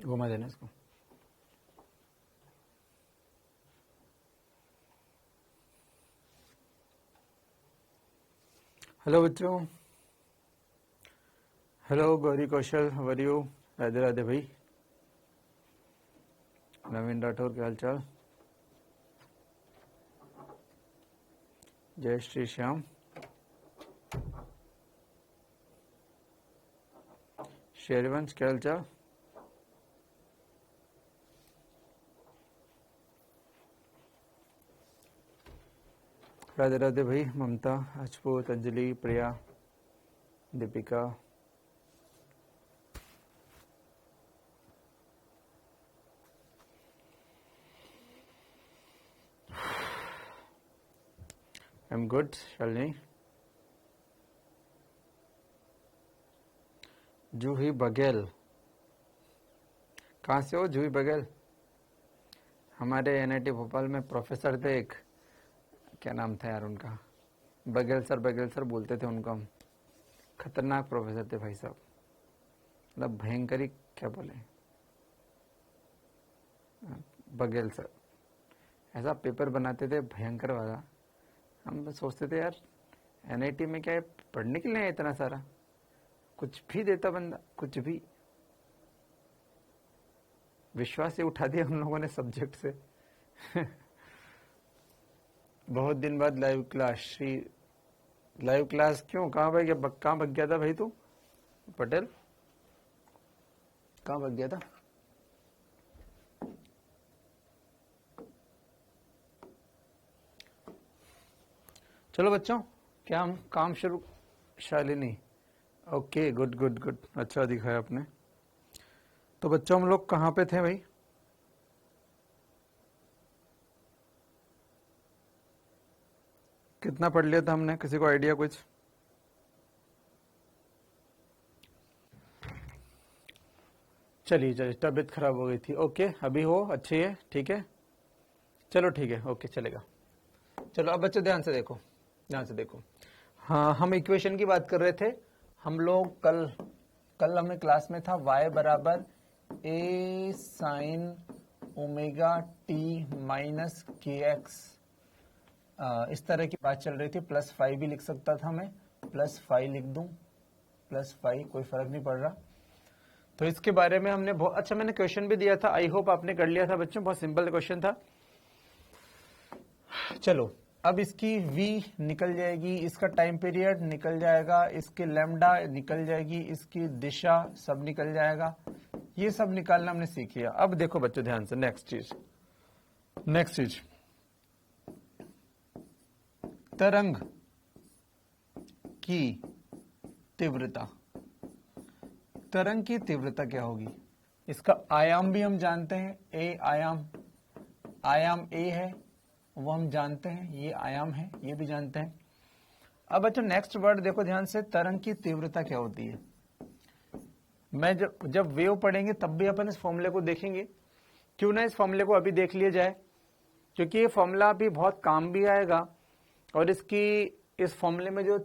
घुमा देना इसको। हेलो बच्चों, hello Gauri Kaushal, how are you? Radhe Radhe भाई। नवीन राठौर, क्या हाल चाल? जय श्री श्याम। शेरवंश, क्या हाल चाल? राधे राधे भाई। Mamta, Rajput, Anjali, Priya, Deepika. I am good. Shalini, Juhi Baghel, कहाँ से हो जूही बघेल? हमारे एनआईटी भोपाल में प्रोफेसर थे एक, क्या नाम था यार उनका, बघेल सर बोलते थे उनको हम। खतरनाक प्रोफेसर थे भाई साहब, मतलब भयंकर ही, क्या बोले, बघेल सर। ऐसा पेपर बनाते थे भयंकर वाला, हम सोचते थे यार एनआईटी में क्या है, पढ़ने के लिए है इतना सारा, कुछ भी देता बंदा, कुछ भी। विश्वास ही उठा दिया हम लोगों ने सब्जेक्ट से। बहुत दिन बाद live class. Shri, live class क्यों, कहाँ भाई, कहाँ भग गया था भाई तू पटेल, कहाँ भग गया था? चलो बच्चों, क्या हम काम शुरू? Shalini, okay, good good good, अच्छा दिखाया आपने। तो बच्चों हम लोग कहाँ पे थे भाई? कितना पढ़ लिया था हमने, किसी को आइडिया कुछ? चलिए चलिए, तबीयत खराब हो गई थी, ओके, अभी हो अच्छी है, ठीक है, चलो ठीक है, ओके चलेगा। चलो अब बच्चों ध्यान से देखो, ध्यान से देखो। हाँ, हम इक्वेशन की बात कर रहे थे हम लोग कल हमें क्लास में था y बराबर a sign omega t minus k x, इस तरह की बात चल रही थी। +5 भी लिख सकता था मैं, +5 लिख दूं, +5, कोई फर्क नहीं पड़ रहा। तो इसके बारे में हमने बहुत अच्छा, मैंने क्वेश्चन भी दिया था, आई होप आपने कर लिया था बच्चों, बहुत सिंपल क्वेश्चन था। चलो अब इसकी v निकल जाएगी, इसका टाइम पीरियड निकल जाएगा, इसके लैम्डा निकल जाएगी, इसकी दिशा सब निकल जाएगा, ये सब निकालना हमने सीख लिया। अब देखो बच्चों ध्यान से, नेक्स्ट चीज तरंग की तीव्रता। तरंग की तीव्रता क्या होगी? इसका आयाम भी हम जानते हैं, ए आयाम ए है, वो हम जानते हैं, ये आयाम है, ये भी जानते हैं। अब बच्चों नेक्स्ट वर्ड देखो ध्यान से, तरंग की तीव्रता क्या होती है। मैं जब वेव पढ़ेंगे तब भी अपन इस फॉर्मूले को देखेंगे, क्यों ना इस फॉर्मूले को अभी देख लिया जाए, क्योंकि ये फॉर्मूला अभी बहुत काम भी आएगा, और इस फॉर्मूले में जो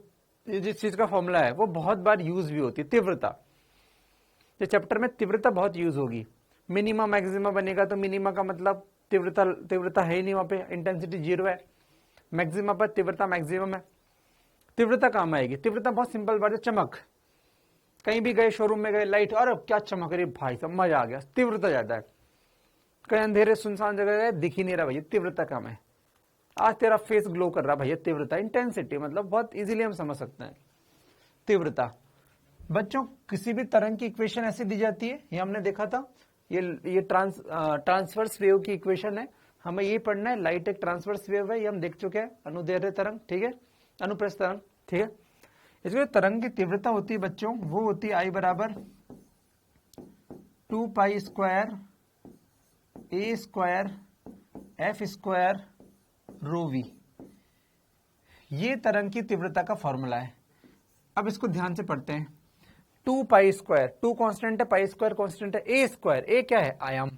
जिस चीज का फॉर्मूला है वो बहुत बार यूज भी होती है, तीव्रता। ये चैप्टर में तीव्रता बहुत यूज होगी। मिनिमा मैक्सिमा बनेगा तो मिनिमा का मतलब तीव्रता है ही नहीं, वहां पे इंटेंसिटी 0 है, मैक्सिमा पर तीव्रता मैक्सिमम है। तीव्रता काम आएगी, तीव्रता बहुत सिंपल बात है, चमक। कहीं भी गए, शोरूम में गए, लाइट, और क्या चमक रही भाई साहब, मजा आ गया, तीव्रता ज्यादा है। कहीं अंधेरे सुनसान जगह गए, दिख ही नहीं रहा भैया, तीव्रता कम है। आज तेरा फेस ग्लो कर रहा भैया, तीव्रता। इंटेंसिटी मतलब बहुत इजीली हम समझ सकते हैं तीव्रता। बच्चों किसी भी तरंग की इक्वेशन ऐसी दी जाती है, ये हमने देखा था, ये ट्रांसवर्स वेव की इक्वेशन है, हमें ये पढ़ना है। लाइट एक ट्रांसवर्स वेव है, ये हम देख चुके हैं, अनुदैर्ध्य तरंग, ठीक है, अनुप्रस्थ तरंग, ठीक है। इसमें तरंग की तीव्रता होती है बच्चों, वो होती है I बराबर 2 pi square a square f square rho v, ये तरंग की तीव्रता का फॉर्मूला है। अब इसको ध्यान से पढ़ते हैं। 2 पाई स्क्वायर, 2 कांस्टेंट है, पाई स्क्वायर कांस्टेंट है, a स्क्वायर, a क्या है, आयाम।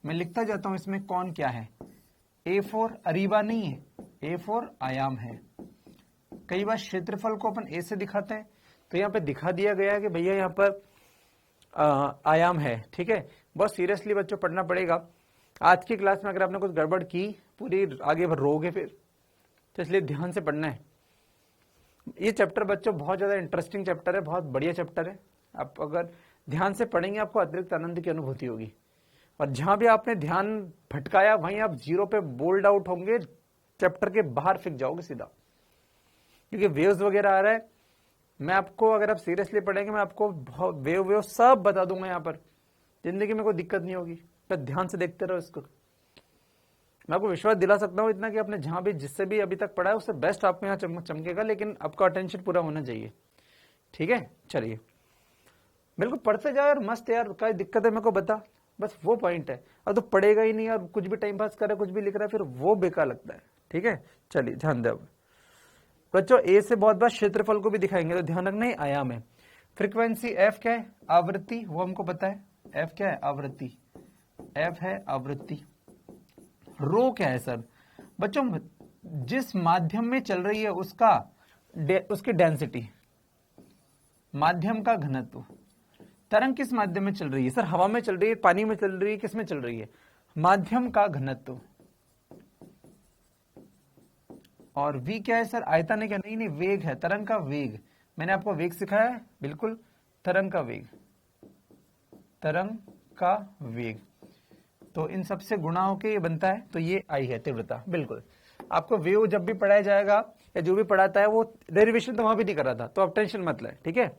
मैं लिखता जाता हूं इसमें कौन क्या है, A4 अरीबा नहीं है, A4 आयाम है। कई बार क्षेत्रफल को अपन a से दिखाते हैं, तो यहां पे दिखा दिया गया है कि भैया यहां पर आयाम है, ठीक है। बहुत सीरियसली बच्चों पढ़ना पड़ेगा। आज की क्लास में अगर आपने कुछ गड़बड़ की पूरी आगे रोगे फिर, तो इसलिए ध्यान से पढ़ना है। ये चैप्टर बच्चों बहुत ज्यादा इंटरेस्टिंग चैप्टर है, बहुत बढ़िया चैप्टर है। आप अगर ध्यान से पढ़ेंगे आपको अतिरिक्त आनंद की अनुभूति होगी, और जहां भी आपने ध्यान भटकाया वहीं आप जीरो पे बोल्ड आउट होंगे, चैप्टर के बाहर फिक जाओगे सीधा, क्योंकि वेव्स वगैरह आ रहा है। मैं आपको, अगर आप सीरियसली पढ़ेंगे, मैं आपको वेव सब बता दूंगा यहाँ पर, जिंदगी में कोई दिक्कत नहीं होगी। तो ध्यान से देखते रहो इसको। मैं आपको विश्वास दिला सकता हूँ इतना कि आपने जहां भी जिससे भी अभी तक पढ़ा है उससे बेस्ट आपको यहाँ चमकेगा, लेकिन आपका अटेंशन पूरा होना चाहिए। ठीक है, चलिए बिल्कुल पढ़ते जाओ यार, मस्त यार, क्या दिक्कत है मेरे को बता, बस वो पॉइंट है। अब तो पढ़ेगा ही नहीं यार, कुछ भी टाइम पास कर रहा है, कुछ भी लिख रहा है, फिर वो बेकार लगता है। ठीक है, चलिए ध्यान दो बच्चों। ए से बहुत बार क्षेत्रफल को भी दिखाएंगे, तो ध्यान रखना ही आयाम है। फ्रीक्वेंसी एफ क्या है, आवृत्ति, वो हमको पता है। एफ क्या है, आवृत्ति, एफ है आवृत्ति। रो क्या है सर, बच्चों जिस माध्यम में चल रही है उसकी डेंसिटी, माध्यम का घनत्व। तरंग किस माध्यम में चल रही है सर, हवा में चल रही है, पानी में चल रही है, किस में चल रही है, माध्यम का घनत्व। और v क्या है सर, आयतन है क्या, नहीं वेग है, तरंग का वेग। मैंने आपको वेग सिखाया है, बिल्कुल तरंग का वेग, तरंग का वेग। तो इन सबसे गुणा होके ये बनता है, तो ये आई है तीव्रता। बिल्कुल आपको वेव जब भी पढ़ाया जाएगा या जो भी पढ़ाता है, वो डेरिवेशन तो वहां भी नहीं कर रहा था, तो आप टेंशन मत लें। ठीक है,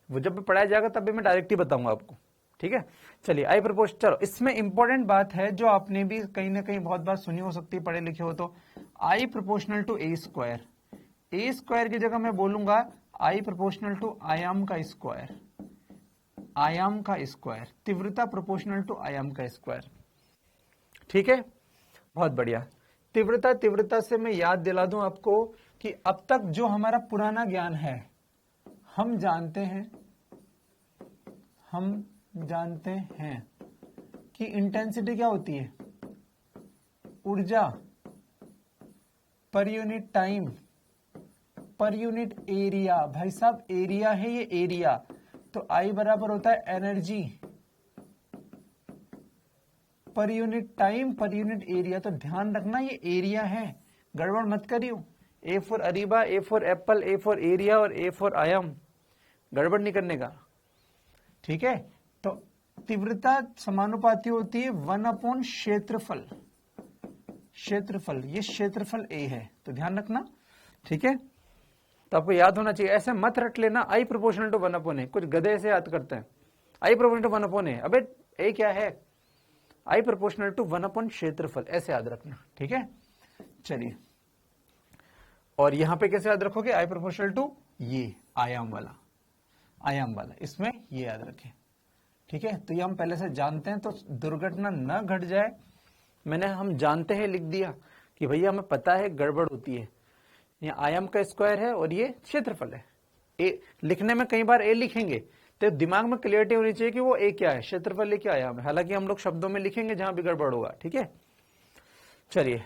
वो जब भी पढ़ाया जाएगा तब भी मैं डायरेक्ट ही बताऊंगा आपको। ठीक है, चलिए आई प्रपोज। चलो इसमें इंपॉर्टेंट बात है जो आपने भी कहीं ना कहीं बहुत बार सुनी हो सकती है, पढ़े लिखे हो तो, I proportional to a square. A square की जगह मैं बोलूंगा आई प्रोपोर्शनल टू आयाम का स्क्वायर, आयाम का स्क्वायर, तीव्रता प्रोपोर्शनल टू आयाम का स्क्वायर। ठीक है, बहुत बढ़िया। तीव्रता से मैं याद दिला दूं आपको कि अब तक जो हमारा पुराना ज्ञान है, हम जानते हैं कि इंटेंसिटी क्या होती है, ऊर्जा पर unit time per unit area. भाई साहब एरिया है ये, एरिया, तो आई बराबर होता है energy per unit time per unit area. तो ध्यान रखना ये एरिया है, गड़बड़ मत करियो। A for Areeba, A for apple, A for area और ए फॉर आयाम, गड़बड़ नहीं करने का। ठीक है, तो तीव्रता समानुपाती होती है 1 क्षेत्रफल, क्षेत्रफल, ये क्षेत्रफल ए है, तो ध्यान रखना। ठीक है, तो आपको याद होना चाहिए, ऐसे मत रट लेना आई प्रोपोर्शनल टू 1/a। कुछ गधे से याद करते हैं आई प्रोपोर्शनल टू 1/a, अबे ए क्या है, आई प्रोपोर्शनल टू 1 क्षेत्रफल, ऐसे याद रखना। ठीक है, चलिए, और यहां पे कैसे याद रखोगे, आई प्रोपोर्शनल टू ये आयाम वाला, आयाम वाला, इसमें ये याद रखें। ठीक है, तो ये हम पहले से जानते हैं, तो दुर्घटना न घट जाए, मैंने हम जानते हैं लिख दिया कि भैया हमें पता है गड़बड़ होती है। ये आयाम का स्क्वायर है और ये क्षेत्रफल है। ए लिखने में कई बार ए लिखेंगे, तो दिमाग में क्लियरिटी होनी चाहिए कि वो ए क्या है, क्षेत्रफल क्या आयाम है। हालांकि हम लोग शब्दों में लिखेंगे जहां भी गड़बड़ होगा। ठीक है, चलिए,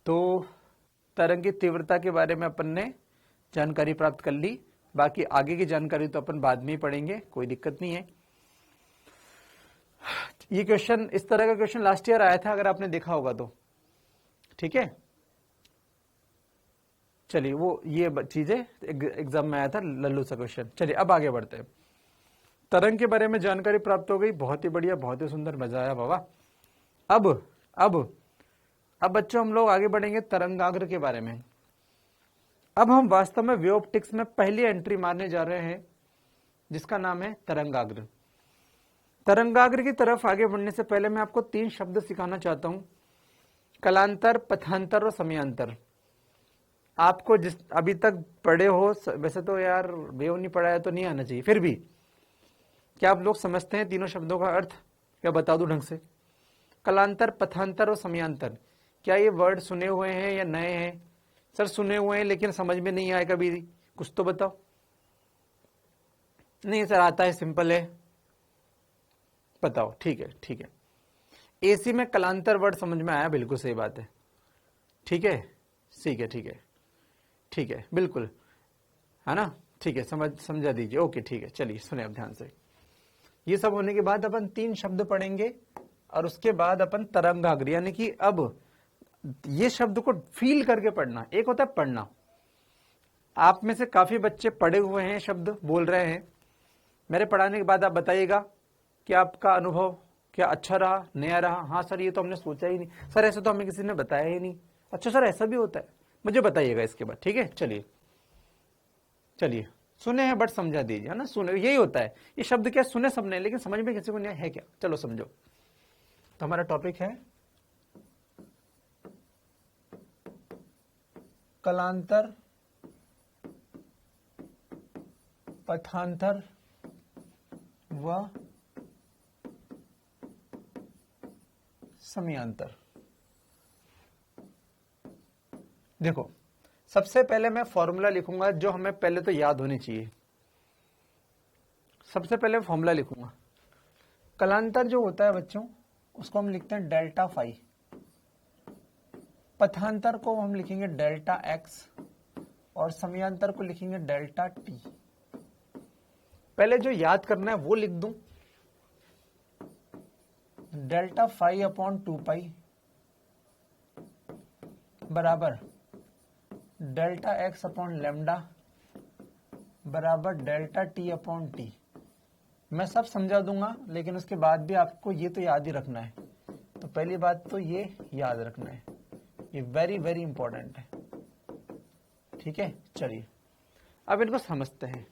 तो तरंग की तीव्रता के बारे में अपन ने जानकारी प्राप्त कर ली, बाकी आगे की जानकारी तो अपन बाद में ही पढ़ेंगे, कोई दिक्कत नहीं है। ये क्वेश्चन, इस तरह का क्वेश्चन लास्ट ईयर आया था, अगर आपने देखा होगा तो। ठीक है, चलिए, वो ये चीजें एग्जाम में आया था, लल्लू सा क्वेश्चन। चलिए अब आगे बढ़ते हैं। तरंग के बारे में जानकारी प्राप्त हो गई, बहुत ही बढ़िया, बहुत ही सुंदर, मजा आया बाबा। अब बच्चों हम लोग आगे बढ़ेंगे तरंगाग्र के बारे में। अब हम वास्तव में वेव ऑप्टिक्स में पहली एंट्री मारने जा रहे हैं, जिसका नाम है तरंगाग्र। तरंगाग्र की तरफ आगे बढ़ने से पहले मैं आपको 3 शब्द सिखाना चाहता हूं, कलांतर, पथांतर और समयांतर। आपको जिस अभी तक पढ़े हो, वैसे तो यार वेव नहीं पढ़ाया तो नहीं आना चाहिए, फिर भी क्या आप लोग समझते हैं तीनों शब्दों का अर्थ, क्या बता दूं ढंग से। कलांतर, पथांतर और समयांतर, क्या ये वर्ड सुने हुए हैं या नए हैं? सर सुने हुए हैं लेकिन समझ में नहीं आए कभी, कुछ तो बताओ। नहीं सर आता है, सिंपल है, बताओ। ठीक है, ठीक है, एसी में कलांतर वर्ड समझ में आया, बिल्कुल सही बात है। ठीक है, ठीक है, ठीक है, ठीक है, बिल्कुल, है ना, ठीक है, समझा दीजिए। ओके ठीक है, चलिए सुने अब ध्यान से। ये सब होने के बाद अपन 3 शब्द पढ़ेंगे और उसके बाद अपन तरंगाग्र, यानी कि अब ये शब्द को फील करके पढ़ना। एक होता है पढ़ना, आप में से काफी बच्चे पढ़े हुए हैं, शब्द बोल रहे हैं, मेरे पढ़ाने के बाद आप बताइएगा कि आपका अनुभव क्या अच्छा रहा, नया रहा। हाँ सर ये तो हमने सोचा ही नहीं, सर ऐसा तो हमें किसी ने बताया ही नहीं, अच्छा सर ऐसा भी होता है, मुझे बताइएगा इसके बाद, ठीक है। चलिए चलिए, सुने हैं बट समझा दीजिए, है ना। सुने, यही होता है, ये शब्द क्या सुने सबने, लेकिन समझ में किसी को नहीं है क्या, चलो समझो। तो हमारा टॉपिक है कलांतर, पथांतर व समयांतर। देखो सबसे पहले मैं फॉर्मूला लिखूंगा जो हमें पहले तो याद होनी चाहिए। सबसे पहले फॉर्मूला लिखूंगा, कलांतर जो होता है बच्चों उसको हम लिखते हैं डेल्टा फाई, पथांतर को हम लिखेंगे डेल्टा एक्स और समयांतर को लिखेंगे डेल्टा टी। पहले जो याद करना है वो लिख दूं, डेल्टा फाई अपॉन 2 पाई बराबर डेल्टा एक्स अपॉन लेमडा बराबर डेल्टा टी अपॉन टी। मैं सब समझा दूंगा, लेकिन उसके बाद भी आपको ये तो याद ही रखना है। तो पहली बात तो ये याद रखना है, ये वेरी वेरी इंपॉर्टेंट है, ठीक है। चलिए अब इनको समझते हैं।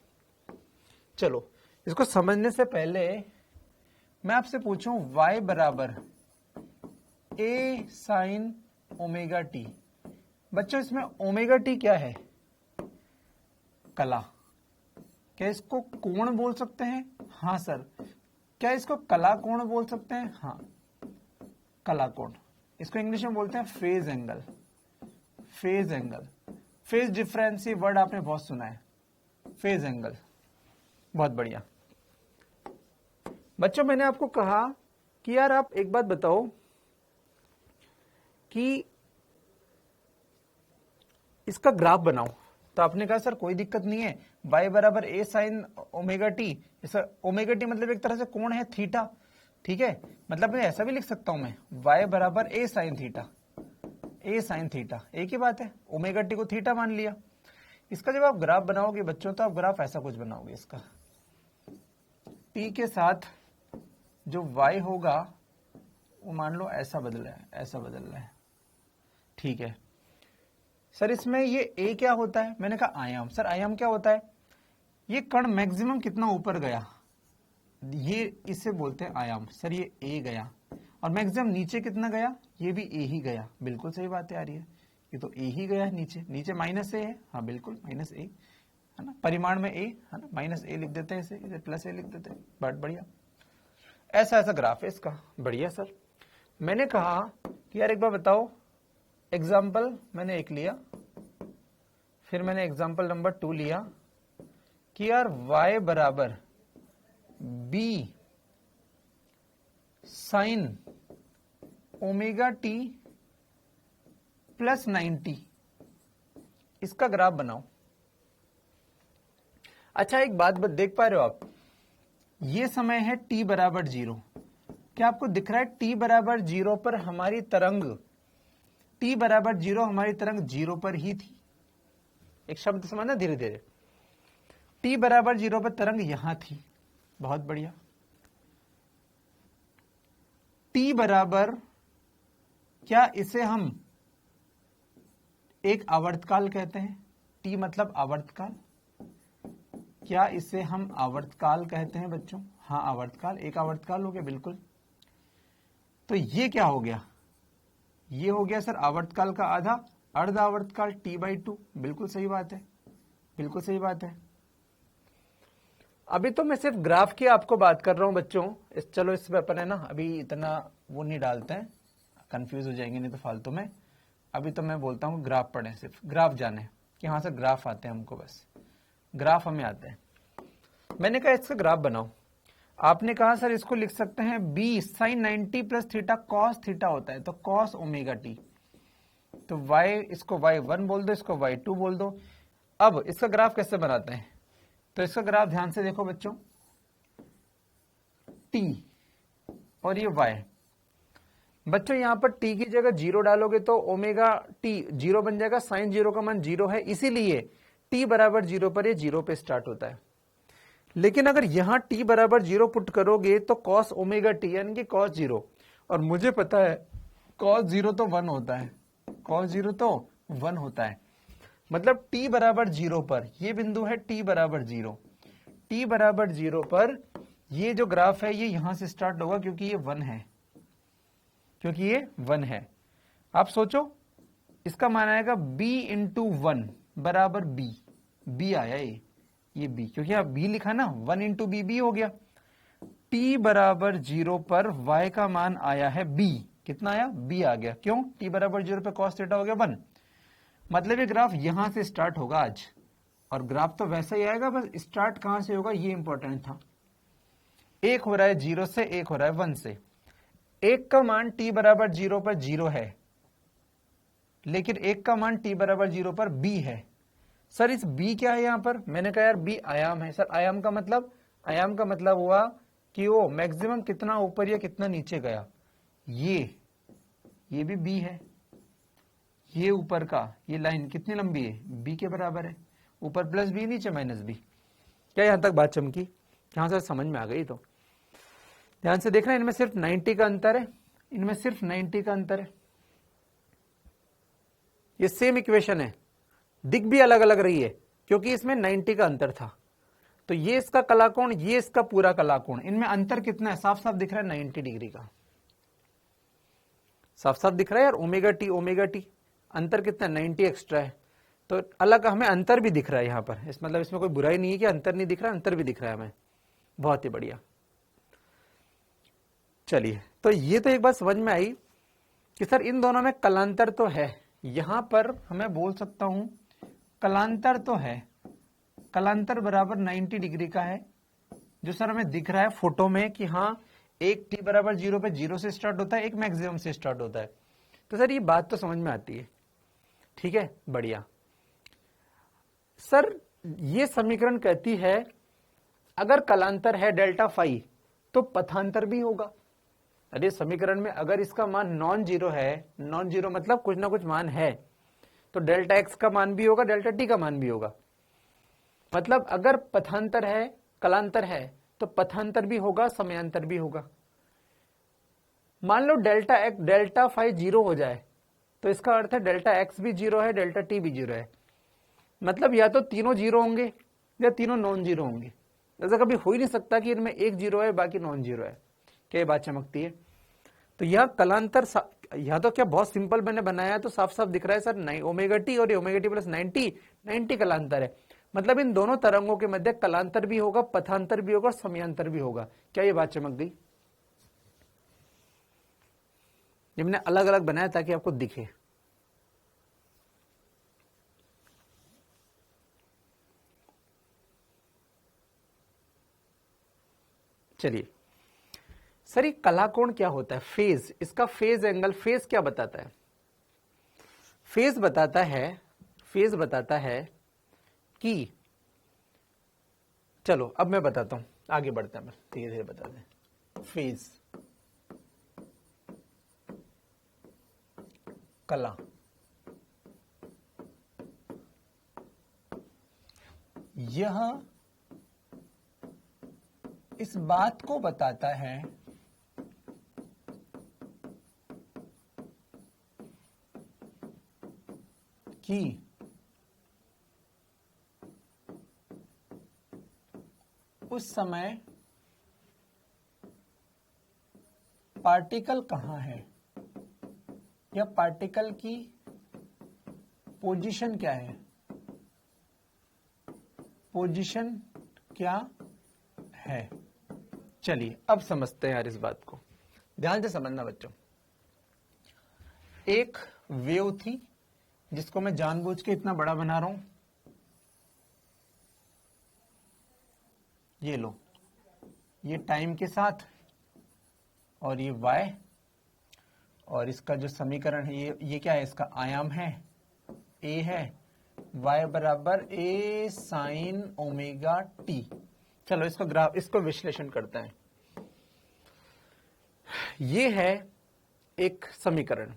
चलो इसको समझने से पहले मैं आपसे पूछूं y बराबर a साइन ओमेगा टी। बच्चों इसमें ओमेगा टी क्या है? कला। क्या इसको कोण बोल सकते हैं? हाँ सर। क्या इसको कला कोण बोल सकते हैं? हाँ, कला कोण। इसको इंग्लिश में बोलते हैं phase angle. Phase angle, phase difference, ये वर्ड आपने बहुत सुना है, फेज एंगल। बहुत बढ़िया बच्चों, मैंने आपको कहा कि यार आप एक बात बताओ कि इसका ग्राफ बनाओ। तो आपने कहा सर कोई दिक्कत नहीं है, y बराबर a sign omega T. Omega T मतलब एक तरह से कोण है थीटा, ठीक है। मतलब मैं ऐसा भी लिख सकता हूं मैं, y बराबर a sine theta, a sine theta, एक ही बात है। ओमेगा टी को थीटा मान लिया। इसका जब आप ग्राफ बनाओगे बच्चों, तो आप ग्राफ ऐसा कुछ बनाओगे, इसका t के साथ जो y होगा वो मान लो ऐसा बदल रहा है, ऐसा बदल रहा है, ठीक है। सर इसमें ये a क्या होता है? मैंने कहा आयाम। सर आयाम क्या होता है? ये कण मैक्सिमम कितना ऊपर गया, ये इसे बोलते हैं आयाम। सर ये a गया और मैक्सिमम नीचे कितना गया, ये भी a ही गया। बिल्कुल सही बात है यार, ये तो a ही गया है नीचे। नीचे माइनस a है, हाँ बिल्कुल माइनस a है ना, परिमाण में a है ना, माइनस a लिख देते हैं इसे प्लस a लिख देते हैं। बहुत बढ़िया, ऐसा ऐसा ग्राफ है इसका। बढ़िया सर। मैंने कहा कि यार एक बार बताओ, एग्जाम्पल मैंने एक लिया, फिर मैंने एग्जाम्पल नंबर 2 लिया कि यार y बराबर b sign omega T plus 90, इसका ग्राफ बनाओ। अच्छा एक बात देख पा रहे हो आप, ये समय है t बराबर 0। क्या आपको दिख रहा है t बराबर 0 पर हमारी तरंग, t बराबर 0 हमारी तरंग 0 पर ही थी। एक शब्द समझना धीरे धीरे, t बराबर 0 पर तरंग यहां थी। बहुत बढ़िया। t बराबर, क्या इसे हम एक आवर्तकाल कहते हैं? t मतलब आवर्तकाल। क्या इसे हम आवर्तकाल कहते हैं बच्चों? हाँ आवर्तकाल, एक आवर्तकाल हो गया बिल्कुल। तो ये क्या हो गया? ये हो गया सर आवर्तकाल का आधा, अर्ध आवर्तकाल t/2। बिल्कुल सही बात है, बिल्कुल सही बात है। अभी तो मैं सिर्फ ग्राफ की आपको बात कर रहा हूं बच्चों। चलो इसमें अपन है ना अभी इतना वो नहीं डालते हैं, कंफ्यूज हो जाएंगे नहीं तो फालतू में। अभी तो मैं बोलता हूं ग्राफ पढ़ें, सिर्फ ग्राफ जाने कि हाँ सर ग्राफ आते हैं हमको, बस ग्राफ हमें आते हैं। मैंने कहा इसका ग्राफ बनाओ। आपने कहा सर इसको लिख सकते हैं b sine 90 plus theta cos theta होता है, तो कॉस ओमेगा टी। तो y, इसको y1 बोल दो, इसको y2 बोल दो। अब इसका ग्राफ कैसे बनाते हैं? तो इसका ग्राफ ध्यान से देखो बच्चों, t और ये y। बच्चों यहां पर t की जगह 0 डालोगे तो ओमेगा t 0 बन जाएगा, साइन 0 का मान 0 है, इसीलिए t बराबर 0 पर ये 0 पे स्टार्ट होता है। लेकिन अगर यहां t बराबर 0 पुट करोगे तो cos ओमेगा t यानी कि cos 0, और मुझे पता है cos 0 तो 1 होता है, cos 0 तो 1 होता है। मतलब t बराबर 0 पर ये बिंदु है, t बराबर 0, t बराबर 0 पर ये जो ग्राफ है ये यहां से स्टार्ट होगा, क्योंकि ये 1 है, क्योंकि ये 1 है। आप सोचो इसका मान आएगा b इंटू 1 बराबर b, b आया ये b, क्योंकि आप b लिखा ना, 1 इंटू b हो गया। t बराबर 0 पर y का मान आया है b, कितना आया, b आ गया। क्यों, t बराबर 0 पर cos थीटा हो गया 1। मतलब ये ग्राफ यहां से स्टार्ट होगा आज, और ग्राफ तो वैसा ही आएगा, बस स्टार्ट कहां से होगा ये इंपॉर्टेंट था। एक हो रहा है 0 से, एक हो रहा है 1 से। एक का मान t बराबर 0 पर 0 है, लेकिन एक का मान t बराबर 0 पर b है। सर इस b क्या है यहां पर, मैंने कहा यार b आयाम है। सर आयाम का मतलब हुआ कि वो मैक्सिमम कितना ऊपर या कितना नीचे गया। ये भी b है, ये ऊपर का ये लाइन कितनी लंबी है, b के बराबर है। ऊपर प्लस b, नीचे माइनस b। क्या यहां तक बात चमकी, यहां से समझ में आ गई? तो ध्यान से देखना, इनमें सिर्फ 90 का अंतर है, इनमें सिर्फ 90 का अंतर है। ये सेम इक्वेशन है, दिख भी अलग अलग रही है, क्योंकि इसमें 90 का अंतर था। तो ये इसका कलाकोण, ये इसका पूरा कलाकोण, इनमें अंतर कितना है, साफ साफ दिख रहा है 90 डिग्री का, साफ साफ दिख रहा है यार। ओमेगा टी अंतर कितना, 90 एक्स्ट्रा है। तो अलग हमें अंतर भी दिख रहा है यहाँ पर, इस मतलब इसमें कोई बुराई नहीं है कि अंतर नहीं दिख रहा, अंतर भी दिख रहा है हमें। बहुत ही बढ़िया। चलिए, तो ये तो एक बात समझ में आई कि सर इन दोनों में कलांतर तो है। यहां पर हमें बोल सकता हूं कलांतर तो है, कलांतर बराबर 90 डिग्री का है, जो सर हमें दिख रहा है फोटो में कि हाँ एक t बराबर 0 पे 0 से स्टार्ट होता है, एक मैक्सिमम से स्टार्ट होता है। तो सर ये बात तो समझ में आती है, ठीक है, बढ़िया। सर ये समीकरण कहती है अगर कलांतर है डेल्टा फाई तो पथांतर भी होगा। अरे समीकरण में अगर इसका मान नॉन जीरो है, नॉन जीरो मतलब कुछ ना कुछ मान है, तो डेल्टा एक्स का मान भी होगा, डेल्टा टी का मान भी होगा। मतलब अगर पथांतर है, कलांतर है, तो पथांतर भी होगा, समयांतर भी होगा। मान लो डेल्टा फाई 0 हो जाए, तो इसका अर्थ है डेल्टा एक्स भी 0 है, डेल्टा टी भी 0 है। मतलब या तो तीनों 0 होंगे या तीनों नॉन जीरो होंगे। ऐसा कभी हो ही नहीं सकता कि इनमें एक 0 है बाकी नॉन जीरो है। क्या ये बात चमकती है? तो यह कलांतर, यह तो क्या बहुत सिंपल मैंने बनाया, तो साफ साफ दिख रहा है सर ओमेगा टी और ओमेगा टी प्लस 90 कलांतर है। मतलब इन दोनों तरंगों के मध्य कलांतर भी होगा, पथांतर भी होगा और समयांतर भी होगा। क्या ये बात चमक गई? ये मैंने अलग अलग बनाया ताकि आपको दिखे। चलिए सर, ये कलाकोण क्या होता है? फेज, इसका फेज एंगल, फेज क्या बताता है? फेज बताता है कि, चलो अब मैं बताता हूं, आगे बढ़ते हैं, धीरे धीरे बताते हैं। फेज, कला, यह इस बात को बताता है कि उस समय पार्टिकल कहां है या पार्टिकल की पोजीशन क्या है, पोजीशन क्या है। चलिए अब समझते हैं यार इस बात को, ध्यान से समझना बच्चों। एक वेव थी जिसको मैं जानबूझ के इतना बड़ा बना रहा हूं, ये लो, ये टाइम के साथ और ये y, और इसका जो समीकरण है ये क्या है, इसका आयाम है a है, y बराबर a साइन ओमेगा t। चलो इसको विश्लेषण करते हैं। ये है एक समीकरण।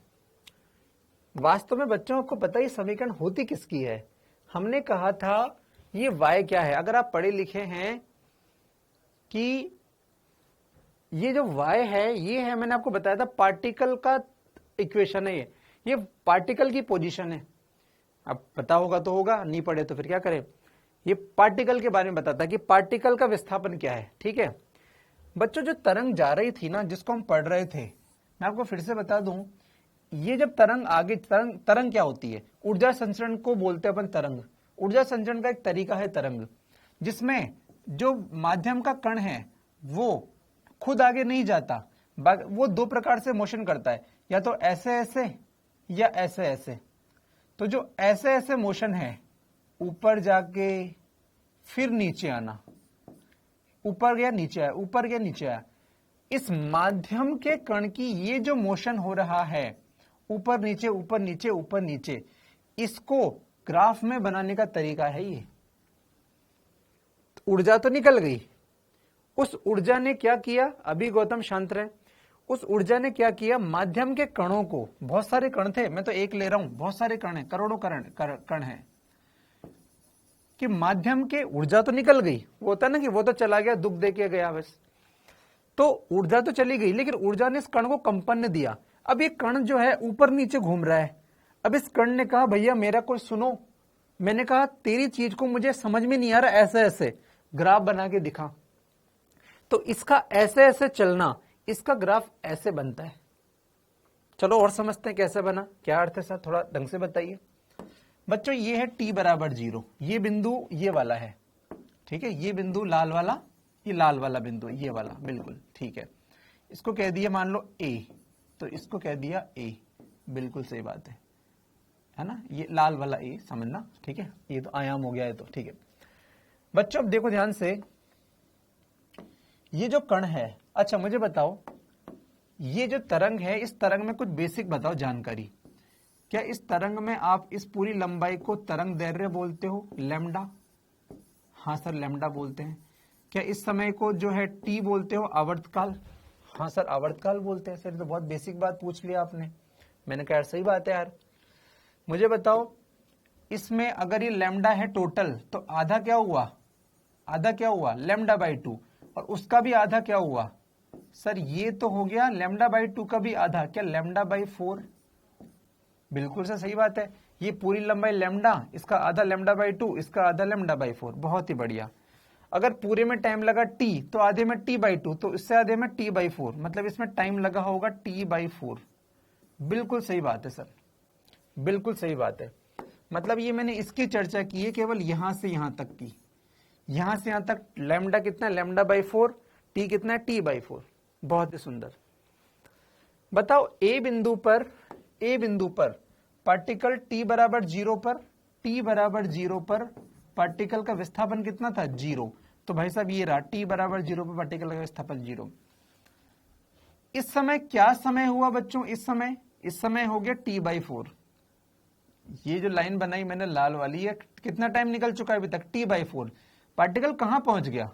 वास्तव में बच्चों को पता ही समीकरण होती किसकी है। हमने कहा था ये y क्या है, अगर आप पढ़े लिखे हैं कि ये जो y है ये है, मैंने आपको बताया था पार्टिकल का इक्वेशन है ये पार्टिकल की पोजीशन है। अब पता होगा तो होगा, नहीं पढ़े तो फिर क्या करें। ये पार्टिकल के बारे में बताता है कि पार्टिकल का विस्थापन क्या है। ठीक है बच्चों, जो तरंग जा रही थी ना जिसको हम पढ़ रहे थे, मैं आपको फिर से बता दूं, ये जब तरंग आगे तरंग क्या होती है, ऊर्जा संचरण को बोलते हैं अपन तरंग। ऊर्जा संचरण का एक तरीका है तरंग, जिसमें जो माध्यम का कण है वो खुद आगे नहीं जाता, वो दो प्रकार से मोशन करता है, या तो ऐसे ऐसे या ऐसे ऐसे। तो जो ऐसे ऐसे मोशन है, ऊपर जाके फिर नीचे आना, ऊपर गया नीचे आया, ऊपर गया नीचे आया, इस माध्यम के कण की ये जो मोशन हो रहा है, ऊपर नीचे ऊपर नीचे ऊपर नीचे, इसको ग्राफ में बनाने का तरीका है ये। ऊर्जा तो निकल गई, उस ऊर्जा ने क्या किया, अभी गौतम शांत रहे, उस ऊर्जा ने क्या किया, माध्यम के कणों को, बहुत सारे कण थे, मैं तो एक ले रहा हूं, बहुत सारे कण हैं, करोड़ों कण हैं, कि माध्यम के ऊर्जा तो निकल गई, वो होता ना कि वो तो चला गया, दुख दे के गया बस, तो ऊर्जा तो चली गई, लेकिन ऊर्जा ने इस कण को कंपन दिया। अब ये कण जो है ऊपर नीचे घूम रहा है। अब इस कण ने कहा भैया मेरा कोई सुनो, मैंने कहा तेरी चीज को मुझे समझ में नहीं आ रहा, ऐसे ऐसे ग्राफ बना के दिखा। तो इसका ऐसे ऐसे चलना, इसका ग्राफ ऐसे बनता है। चलो और समझते हैं कैसे बना, क्या अर्थ है सर, थोड़ा ढंग से बताइए बच्चों। ये है t बराबर 0, ये बिंदु ये वाला है, ठीक है, ये बिंदु लाल वाला, ये लाल वाला बिंदु, ये वाला, बिल्कुल ठीक है। इसको कह दिया मान लो a, तो इसको कह दिया a, बिल्कुल सही बात है ना, ये लाल वाला a समझना, ठीक है, ये तो आयाम हो गया है, तो ठीक है बच्चों। अब देखो ध्यान से, ये जो कण है, अच्छा मुझे बताओ, ये जो तरंग है, इस तरंग में कुछ बेसिक बताओ जानकारी। क्या इस तरंग में आप इस पूरी लंबाई को तरंग दैर्घ्य बोलते हो, लैम्डा? हाँ सर लैम्डा बोलते हैं। क्या इस समय को जो है टी बोलते हो, आवर्तकाल? हाँ सर आवर्तकाल बोलते हैं। सर तो बहुत बेसिक बात पूछ लिया आपने, मैंने कहा सही बात है यार। मुझे बताओ, इसमें अगर ये लैम्डा है टोटल, तो आधा क्या हुआ, आधा क्या हुआ, लैम्डा बाई 2, और उसका भी आधा क्या हुआ सर, ये तो हो गया लैम्डा बाई 2 का भी आधा, क्या लैम्डा बाई 4? बिल्कुल सर सही बात है, ये पूरी लंबाई लैम्डा, इसका आधा लैम्डा बाई 2, इसका आधा लैम्डा बाई 4, बहुत ही बढ़िया। अगर पूरे में टाइम लगा t, तो आधे में t बाई 2, तो इससे आधे में t बाई 4, मतलब इसमें टाइम लगा होगा t बाई 4। बिल्कुल सही बात है सर, बिल्कुल सही बात है। मतलब ये मैंने इसकी चर्चा की है केवल यहां से यहां तक की, यहां से यहां तक लैम्डा कितना है, लैम्डा बाई 4, t कितना है, t बाई 4। बहुत ही सुंदर। बताओ ए बिंदु पर पार्टिकल t बराबर 0 पर, t बराबर 0 पर पार्टिकल का विस्थापन कितना था, 0। तो भाई साहब ये रहा, t बराबर 0 पर पार्टिकल का विस्थापन 0। इस समय क्या समय हुआ बच्चों, इस समय हो गया t बाई 4। ये जो लाइन बनाई मैंने लाल वाली है, कितना टाइम निकल चुका है अभी तक, t बाई 4। पार्टिकल कहां पहुंच गया,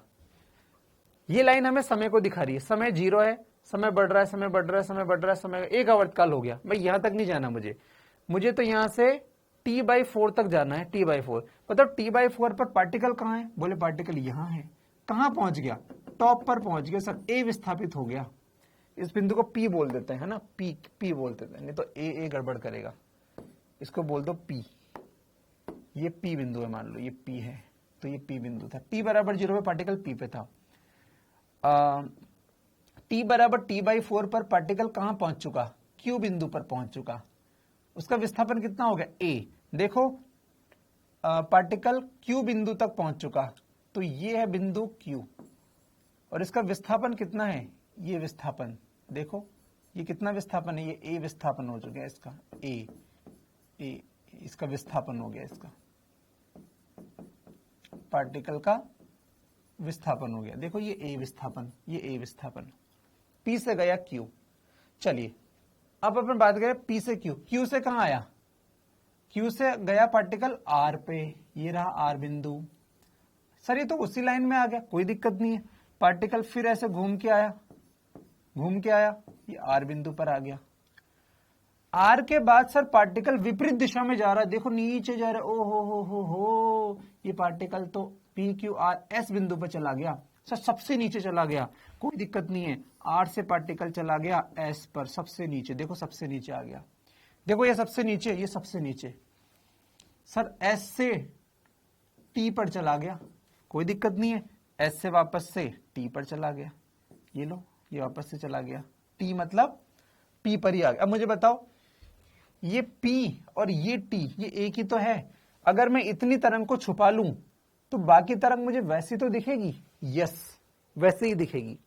ये लाइन हमें समय को दिखा रही है, समय 0 है, समय बढ़ रहा है, समय बढ़ रहा है, समय बढ़ रहा है, समय एक आवर्तकाल हो गया। भाई यहां तक नहीं जाना मुझे तो यहां से t बाई 4 तक जाना है, t बाई 4। मतलब t बाई 4 पर पार्टिकल कहां है, बोले पार्टिकल यहां है। कहां पहुंच गया, टॉप पर पहुंच गया सर, a विस्थापित हो गया। इस बिंदु को p बोल देते हैं ना, p बोल देते हैं, नहीं तो a गड़बड़ करेगा, इसको बोल दो p। ये p बिंदु है, मान लो ये p है, तो ये p बिंदु था, t बराबर 0 पे पार्टिकल p पे था। t बराबर t बाई 4 पर पार्टिकल कहां पहुंच चुका, q बिंदु पर पहुंच चुका। उसका विस्थापन कितना हो गया, a। देखो पार्टिकल q बिंदु तक पहुंच चुका, तो ये है बिंदु q, और इसका विस्थापन कितना है, ये विस्थापन देखो, ये कितना विस्थापन है, ये a विस्थापन हो चुका है इसका, a इसका विस्थापन हो गया, इसका पार्टिकल का विस्थापन हो गया। देखो ये a विस्थापन, ये a विस्थापन, p से गया q। चलिए अब अपन बात करें p से q से कहां आया, q से गया पार्टिकल r पे, ये रहा r बिंदु। सर ये तो उसी लाइन में आ गया, कोई दिक्कत नहीं है। पार्टिकल फिर ऐसे घूम के आया, घूम के आया, ये आर बिंदु पर आ गया। आर के बाद सर पार्टिकल विपरीत दिशा में जा रहा है, देखो नीचे जा रहा है, ओ हो, ये पार्टिकल तो पी क्यू आर एस बिंदु पर चला गया सर, सबसे नीचे चला गया, कोई दिक्कत नहीं है। आर से पार्टिकल चला गया एस पर, सबसे नीचे, देखो सबसे नीचे आ गया, देखो ये सबसे नीचे, ये सबसे नीचे सर, एस से टी पर चला गया, कोई दिक्कत नहीं है। एस से वापस से टी पर चला गया, ये लो, ये वापस से चला गया, टी मतलब पी पर ही आ गया। अब मुझे बताओ, ये पी और ये टी, ये एक ही तो है। अगर मैं इतनी तरंग को छुपा लूं तो बाकी तरंग मुझे वैसी तो दिखेगी, यस वैसे ही दिखेगी।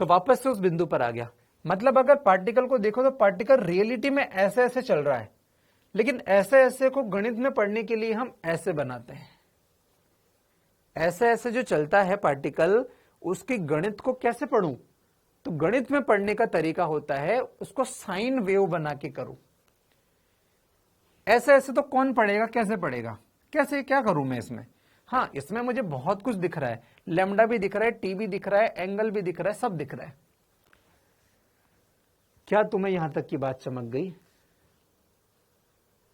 तो वापस से उस बिंदु पर आ गया। मतलब अगर पार्टिकल को देखो तो पार्टिकल रियलिटी में ऐसे ऐसे चल रहा है, लेकिन ऐसे ऐसे को गणित में पढ़ने के लिए हम ऐसे बनाते हैं। ऐसे ऐसे जो चलता है पार्टिकल, उसकी गणित को कैसे पढ़ूं? तो गणित में पढ़ने का तरीका होता है उसको साइन वेव बना के करो। ऐसे ऐसे तो कौन पढ़ेगा, कैसे पढ़ेगा, कैसे, क्या करूं मैं इसमें? हाँ, इसमें मुझे बहुत कुछ दिख रहा है, लैम्डा भी दिख रहा है, टी भी दिख रहा है, एंगल भी दिख रहा है, सब दिख रहा है। क्या तुम्हें यहां तक की बात चमक गई?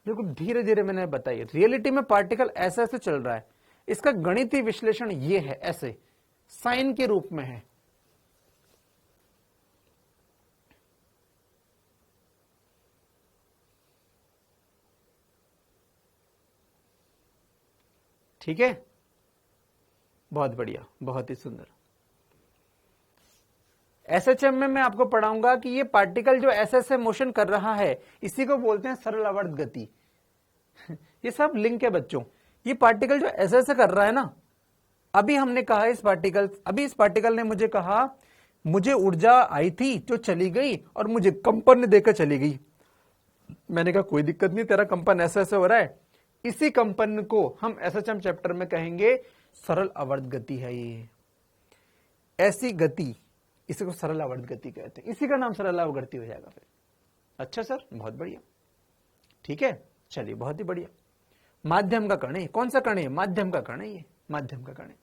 बिल्कुल धीरे धीरे मैंने बताई। रियलिटी में पार्टिकल ऐसे ऐसे चल रहा है, इसका गणितीय विश्लेषण ये है, ऐसे साइन के रूप में है। ठीक है, बहुत बढ़िया, बहुत ही सुंदर। एसएचएम में मैं आपको पढ़ाऊंगा कि ये पार्टिकल जो ऐसे ऐसे मोशन कर रहा है, इसी को बोलते हैं सरल आवर्त गति। ये सब लिंक है बच्चों। ये पार्टिकल जो ऐसे ऐसे कर रहा है ना, अभी हमने कहा इस पार्टिकल ने मुझे कहा मुझे ऊर्जा आई थी जो चली गई और मुझे कंपन देकर चली गई। मैंने कहा कोई दिक्कत नहीं, तेरा कंपन ऐसे ऐसे हो रहा है। इसी कंपन को हम एसएचएम चैप्टर में कहेंगे सरल आवर्त गति है। ये ऐसी गति, इसी को सरल आवर्त गति कहते हैं, इसी का नाम सरल आवर्त गति हो जाएगा फिर। अच्छा सर, बहुत बढ़िया, ठीक है, चलिए बहुत ही बढ़िया। माध्यम का कण है, कौन सा कण है? माध्यम का कण है, ये माध्यम का कण है।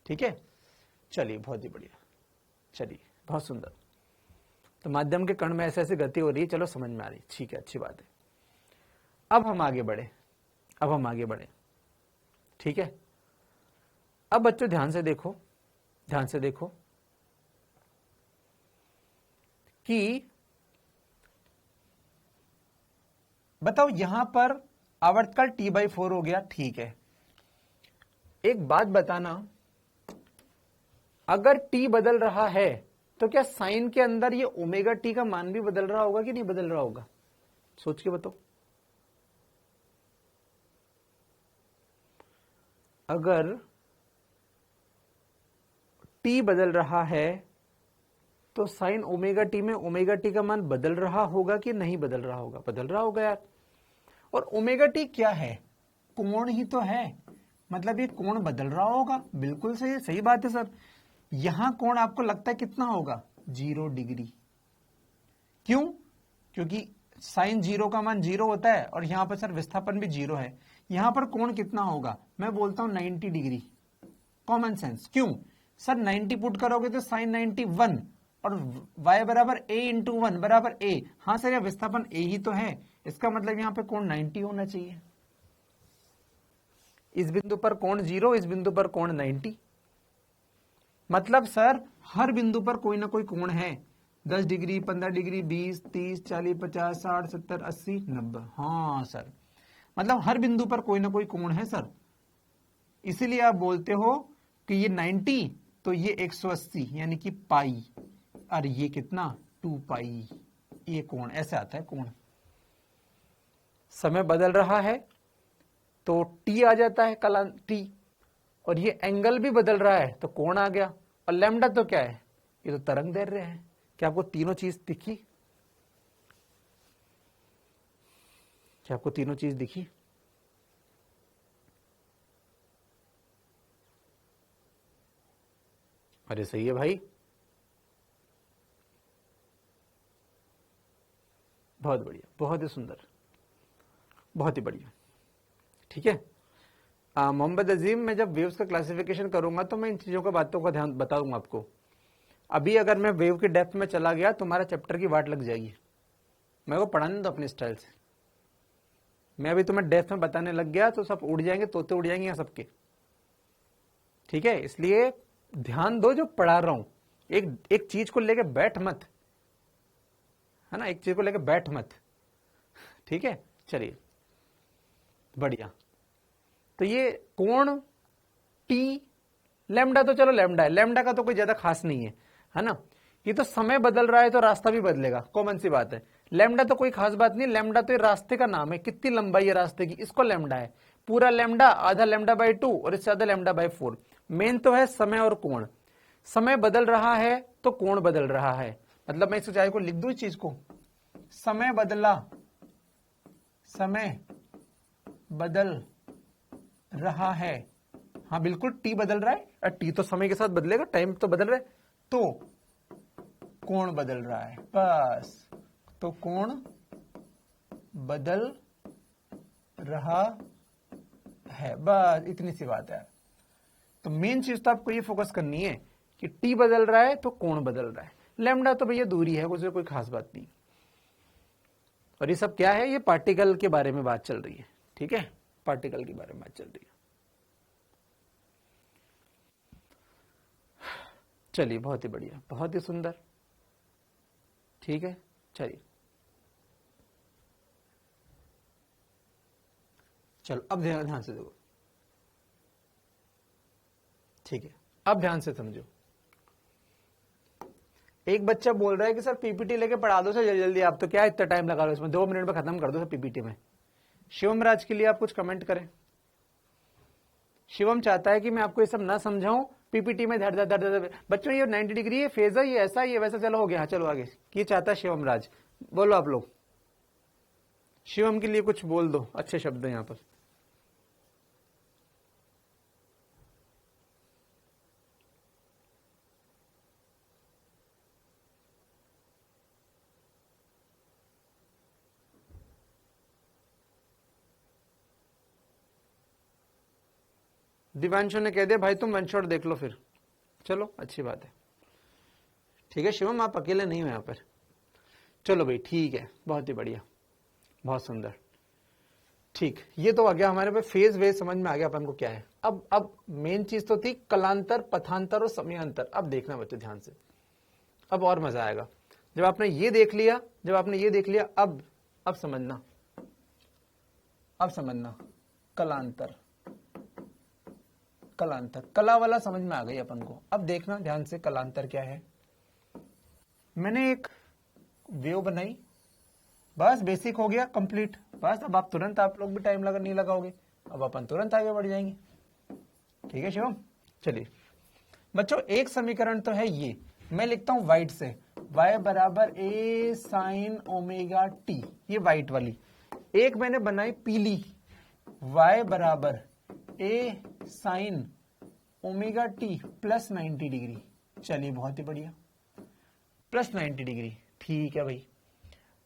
ठीक है, चलिए बहुत ही बढ़िया, चलिए बहुत सुंदर। तो माध्यम के कण में ऐसे ऐसे गति हो रही है, चलो समझ में आ रही, ठीक है, अच्छी बात है। अब हम आगे बढ़े, ठीक है। अब बच्चों ध्यान से देखो कि बताओ यहां पर आवर्तकाल T/4 हो गया, ठीक है। एक बात बताना, अगर T बदल रहा है तो क्या साइन के अंदर ये ओमेगा T का मान भी बदल रहा होगा कि नहीं बदल रहा होगा? सोच के बताओ। अगर T बदल रहा है तो साइन ओमेगा T में ओमेगा T का मान बदल रहा होगा कि नहीं बदल रहा होगा? बदल रहा होगा यार। और ओमेगा T क्या है? कोण ही तो है, मतलब ये कोण बदल रहा होगा। बिल्कुल सही बात है सर। यहां कोण आपको लगता है कितना होगा? 0 डिग्री। क्यों? क्योंकि साइन 0 का मान 0 होता है और यहां पर सर विस्थापन भी 0 है। यहां पर कोण कितना होगा? मैं बोलता हूं 90 डिग्री। Common sense. क्यों सर? 90 पुट करोगे तो साइन 91 और y बराबर a इंटू 1 बराबर a। हाँ सर, यह विस्थापन a ही तो है, इसका मतलब यहां पे कोण 90 होना चाहिए। इस बिंदु पर कोण 0, इस बिंदु पर कोण 90। मतलब सर हर बिंदु पर कोई ना कोई कोण है। 10 डिग्री, 15 डिग्री, 20, 30, 40, 50, 60, 70, 80, 90। हाँ सर, मतलब हर बिंदु पर कोई ना कोई कोण है सर। इसीलिए आप बोलते हो कि ये 90 तो ये 180 यानी कि पाई, और ये कितना? 2 पाई। ये कोण ऐसे आता है कोण। समय बदल रहा है तो टी आ जाता है, कलां टी, और ये एंगल भी बदल रहा है तो कोण आ गया। और लैम्डा तो क्या है? ये तो तरंग दैर्घ्य है। क्या आपको तीनों चीज दिखी? क्या आपको तीनों चीज दिखी? अरे सही है भाई, बहुत बढ़िया, बहुत ही सुंदर, बहुत ही बढ़िया। ठीक है मोहम्मद अजीम, मैं जब वेव्स का क्लासिफिकेशन करूंगा तो मैं इन चीजों का बातों का ध्यान बताऊंगा आपको। अभी अगर मैं वेव के डेप्थ में चला गया तुम्हारा चैप्टर की वाट लग जाएगी। मेरे को पढ़ाने दो अपने स्टाइल से। मैं अभी तुम्हें डेप्थ में बताने लग गया तो सब उड़ जाएंगे, तोते उड़ जाएंगे यहाँ सबके। ठीक है, इसलिए ध्यान दो जो पढ़ा रहा हूं। एक चीज को लेके बैठ मत, है ना, एक चीज को लेके बैठ मत। ठीक है, चलिए बढ़िया। तो ये कोण टी, लैम्डा तो चलो लैम्डा है, लैम्डा का तो कोई ज्यादा खास नहीं है ना। ये तो समय बदल रहा है तो रास्ता भी बदलेगा, कॉमन सी बात है। लैम्डा तो कोई खास बात नहीं, लैम्डा तो ये रास्ते का नाम है, कितनी लंबाई है रास्ते की, इसको लैम्डा है। पूरा लैम्डा, आधा लैम्डा बाई 2 और इससे आधा लैम्डा बाई 4। मेन तो है समय और कोण। समय बदल रहा है तो कोण बदल रहा है। मतलब मैं इस ऊंचाई को लिख दूं इस चीज को, समय बदला, समय बदल रहा है। हाँ बिल्कुल, टी बदल रहा है, टी तो समय के साथ बदलेगा, टाइम तो बदल रहा है, तो कोण बदल रहा है, बस। तो कोण बदल रहा है, बस इतनी सी बात है। तो मेन चीज तो आपको ये फोकस करनी है कि टी बदल रहा है तो कोण बदल रहा है। लैम्डा तो भैया दूरी है, उससे कोई खास बात नहीं। और ये सब क्या है, ये पार्टिकल के बारे में बात चल रही है। ठीक है, पार्टिकल के बारे में बात चल रही है। चलिए, बहुत ही बढ़िया, बहुत ही सुंदर। ठीक है, चलिए चलो अब ध्यान से देखो। ठीक है, अब ध्यान से समझो। एक बच्चा बोल रहा है कि सर पीपीटी लेके पढ़ा दो सर जल्दी जल्दी, आप तो क्या इतना टाइम लगा लो इसमें, 2 मिनट में खत्म कर दो सर पीपीटी में। शिवम राज के लिए आप कुछ कमेंट करें। शिवम चाहता है कि मैं आपको ये सब ना समझाऊं, पीपीटी में धड़ धड़ धड़ धड़। बच्चों ये 90 डिग्री है, फेज है, ये ऐसा ये वैसा, चलो हो गया, चलो आगे। ये चाहता है शिवम राज। बोलो आप लोग, शिवम के लिए कुछ बोल दो अच्छे शब्द यहां पर। दिवांशु ने कह दिया भाई तुम वन शॉट देख लो फिर, चलो अच्छी बात है। ठीक है शिवम, आप अकेले नहीं हो यहाँ पर। चलो भाई ठीक है, बहुत ही बढ़िया, बहुत सुंदर। ठीक, ये तो आ गया हमारे पे, फेज वेज समझ में आ गया अपन को क्या है। अब मेन चीज तो थी कलांतर, पथांतर और समयांतर। अब देखना बच्चों ध्यान से, अब और मजा आएगा। जब आपने ये देख लिया, अब समझना, कलांतर, कला वाला समझ में आ गई अपन को। अब देखना ध्यान से, कलांतर क्या है। मैंने एक वेव बनाई, बस बेसिक हो गया कंप्लीट, बस। अब आप तुरंत, आप लोग भी टाइम नहीं लगाओगे, अब अपन तुरंत आगे बढ़ जाएंगे। ठीक है शिवम, चलिए बच्चों, एक समीकरण तो है ये, मैं लिखता हूं वाइट से, y बराबर a साइन ओमेगा टी, ये वाइट वाली। एक मैंने बनाई पीली, y बराबर a sign omega T plus 90 degree. चलिए बहुत ही बढ़िया, प्लस 90 डिग्री। ठीक है भाई,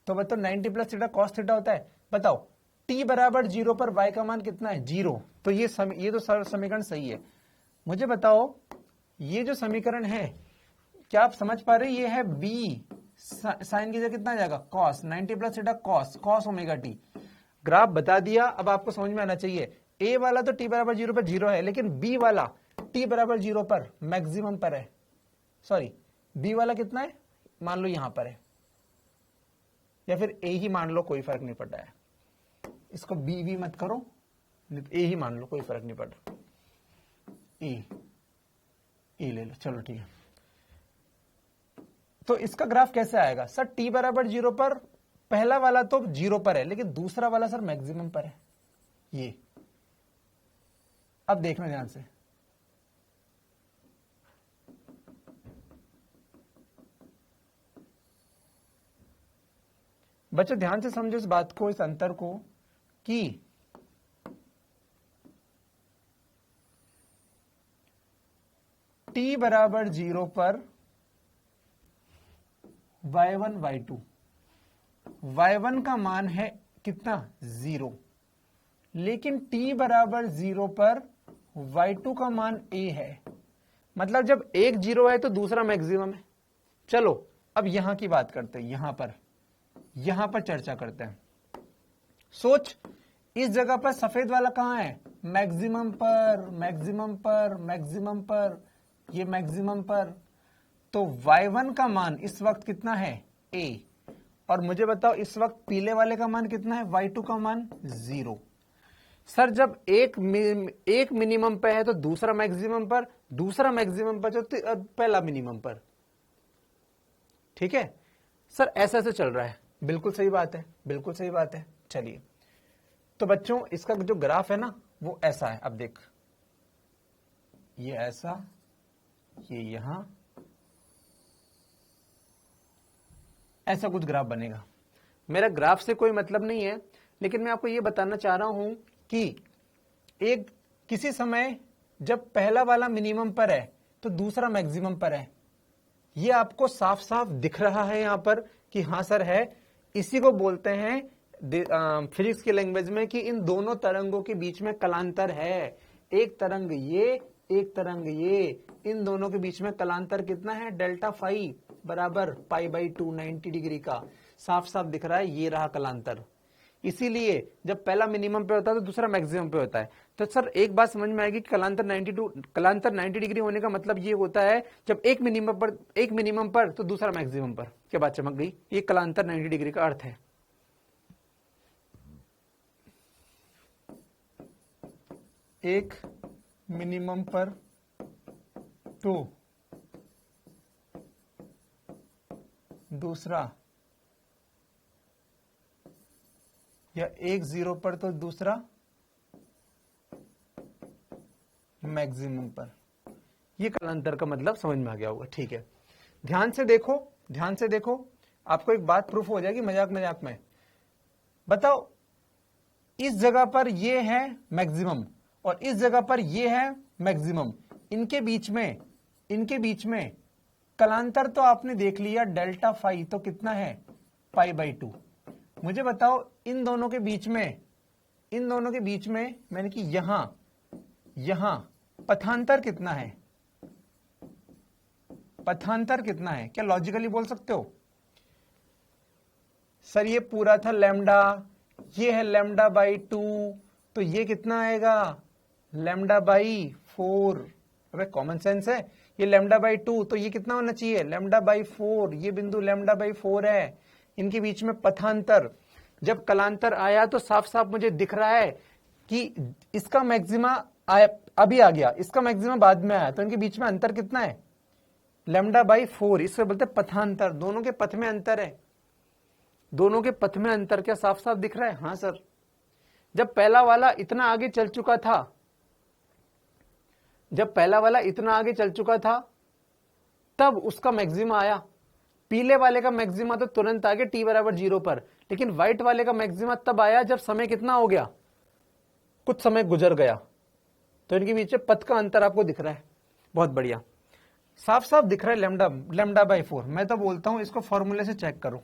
तो बताओ 90 प्लस थीटा कॉस थीटा होता है। बताओ t बराबर 0 पर y का मान कितना है, 0। तो ये तो समीकरण सही है। मुझे बताओ ये जो समीकरण है, क्या आप समझ पा रहे हैं, ये है b साइन की जगह कितना जाएगा, cos 90 plus theta cos omega T. Graph बता दिया, अब आपको समझ में आना चाहिए। a वाला तो t बराबर 0 पर 0 है, लेकिन b वाला t बराबर 0 पर मैक्सिमम पर है। सॉरी, b वाला कितना है, मान लो यहां पर है, या फिर a ही मान लो, कोई फर्क नहीं पड़ रहा है। इसको b भी मत करो, a ही मान लो, कोई फर्क नहीं पड़ रहा। ए ले लो, चलो ठीक है। तो इसका ग्राफ कैसे आएगा सर, t बराबर 0 पर पहला वाला तो 0 पर है, लेकिन दूसरा वाला सर मैक्सिमम पर है, ये। अब देखना ध्यान से, बच्चों ध्यान से समझो इस बात को, इस अंतर को, कि t बराबर 0 पर y1 y2, y1 का मान है कितना, 0। लेकिन t बराबर 0 पर y2 का मान a है। मतलब जब एक 0 है तो दूसरा मैक्सिमम है, चलो अब यहां की बात करते हैं, यहां पर चर्चा करते हैं। सोच, इस जगह पर सफेद वाला कहां है? मैक्सिमम पर, मैक्सिमम पर, मैक्सिमम पर, ये मैक्सिमम पर। तो y1 का मान इस वक्त कितना है? a। और मुझे बताओ इस वक्त पीले वाले का मान कितना है? y2 का मान 0। सर जब एक मिनिमम पे है तो दूसरा मैक्सिमम पर, दूसरा मैक्सिमम पर तो पहला मिनिमम पर। ठीक है सर, ऐसा ऐसे चल रहा है। बिल्कुल सही बात है, बिल्कुल सही बात है। चलिए, तो बच्चों इसका जो ग्राफ है ना वो ऐसा है। अब देख, ये ऐसा, ये यहां, ऐसा कुछ ग्राफ बनेगा। मेरा ग्राफ से कोई मतलब नहीं है, लेकिन मैं आपको यह बताना चाह रहा हूं कि एक किसी समय जब पहला वाला मिनिमम पर है तो दूसरा मैक्सिमम पर है। ये आपको साफ साफ दिख रहा है यहां पर कि हां सर है। इसी को बोलते हैं फिजिक्स की लैंग्वेज में कि इन दोनों तरंगों के बीच में कलांतर है। एक तरंग ये, एक तरंग ये, इन दोनों के बीच में कलांतर कितना है? डेल्टा फाई बराबर π/2, 90 डिग्री का। साफ साफ दिख रहा है, ये रहा कलांतर। इसीलिए जब पहला मिनिमम पे होता है तो दूसरा मैक्सिमम पे होता है। तो सर एक बात समझ में आएगी कि कलांतर 90 डिग्री होने का मतलब ये होता है जब एक मिनिमम पर तो दूसरा मैक्सिमम पर। क्या बात चमक गई? ये कलांतर 90 डिग्री का अर्थ है। एक मिनिमम पर तो दूसरा, या एक 0 पर तो दूसरा मैक्सिमम पर। ये कलांतर का मतलब समझ में आ गया होगा। ठीक है, ध्यान से देखो, ध्यान से देखो, आपको एक बात प्रूफ हो जाएगी मजाक मजाक में। बताओ, इस जगह पर ये है मैक्सिमम और इस जगह पर ये है मैक्सिमम। इनके बीच में कलांतर तो आपने देख लिया, डेल्टा फाई तो कितना है? π/2। मुझे बताओ इन दोनों के बीच में मैंने कि यहां पथांतर कितना है? पथांतर कितना है? क्या लॉजिकली बोल सकते हो? सर ये पूरा था लैम्डा, ये है λ/2, तो ये कितना आएगा? λ/4। अबे कॉमन सेंस है, ये λ/2 तो ये कितना होना चाहिए? λ/4। ये बिंदु λ/4 है। इनके बीच में पथांतर, जब कलांतर आया तो साफ साफ मुझे दिख रहा है कि इसका मैक्सिमा अभी आ गया, इसका मैक्सिमा बाद में आया, तो इनके बीच में अंतर कितना है? λ/4। इससे बोलते पथांतर, दोनों के पथ में अंतर है। दोनों के पथ में अंतर क्या साफ साफ दिख रहा है? हाँ सर, जब पहला वाला इतना आगे चल चुका था, तब उसका मैक्सिमा आया। पीले वाले का मैक्सिमा तो तुरंत आ गया t=0 पर, लेकिन व्हाइट वाले का मैक्सिमा तब आया जब समय कितना हो गया? कुछ समय गुजर गया। तो इनके बीच पथ का अंतर आपको दिख रहा है। बहुत बढ़िया, साफ साफ दिख रहा है λ/4। मैं तो बोलता हूं इसको फॉर्मूले से चेक करो,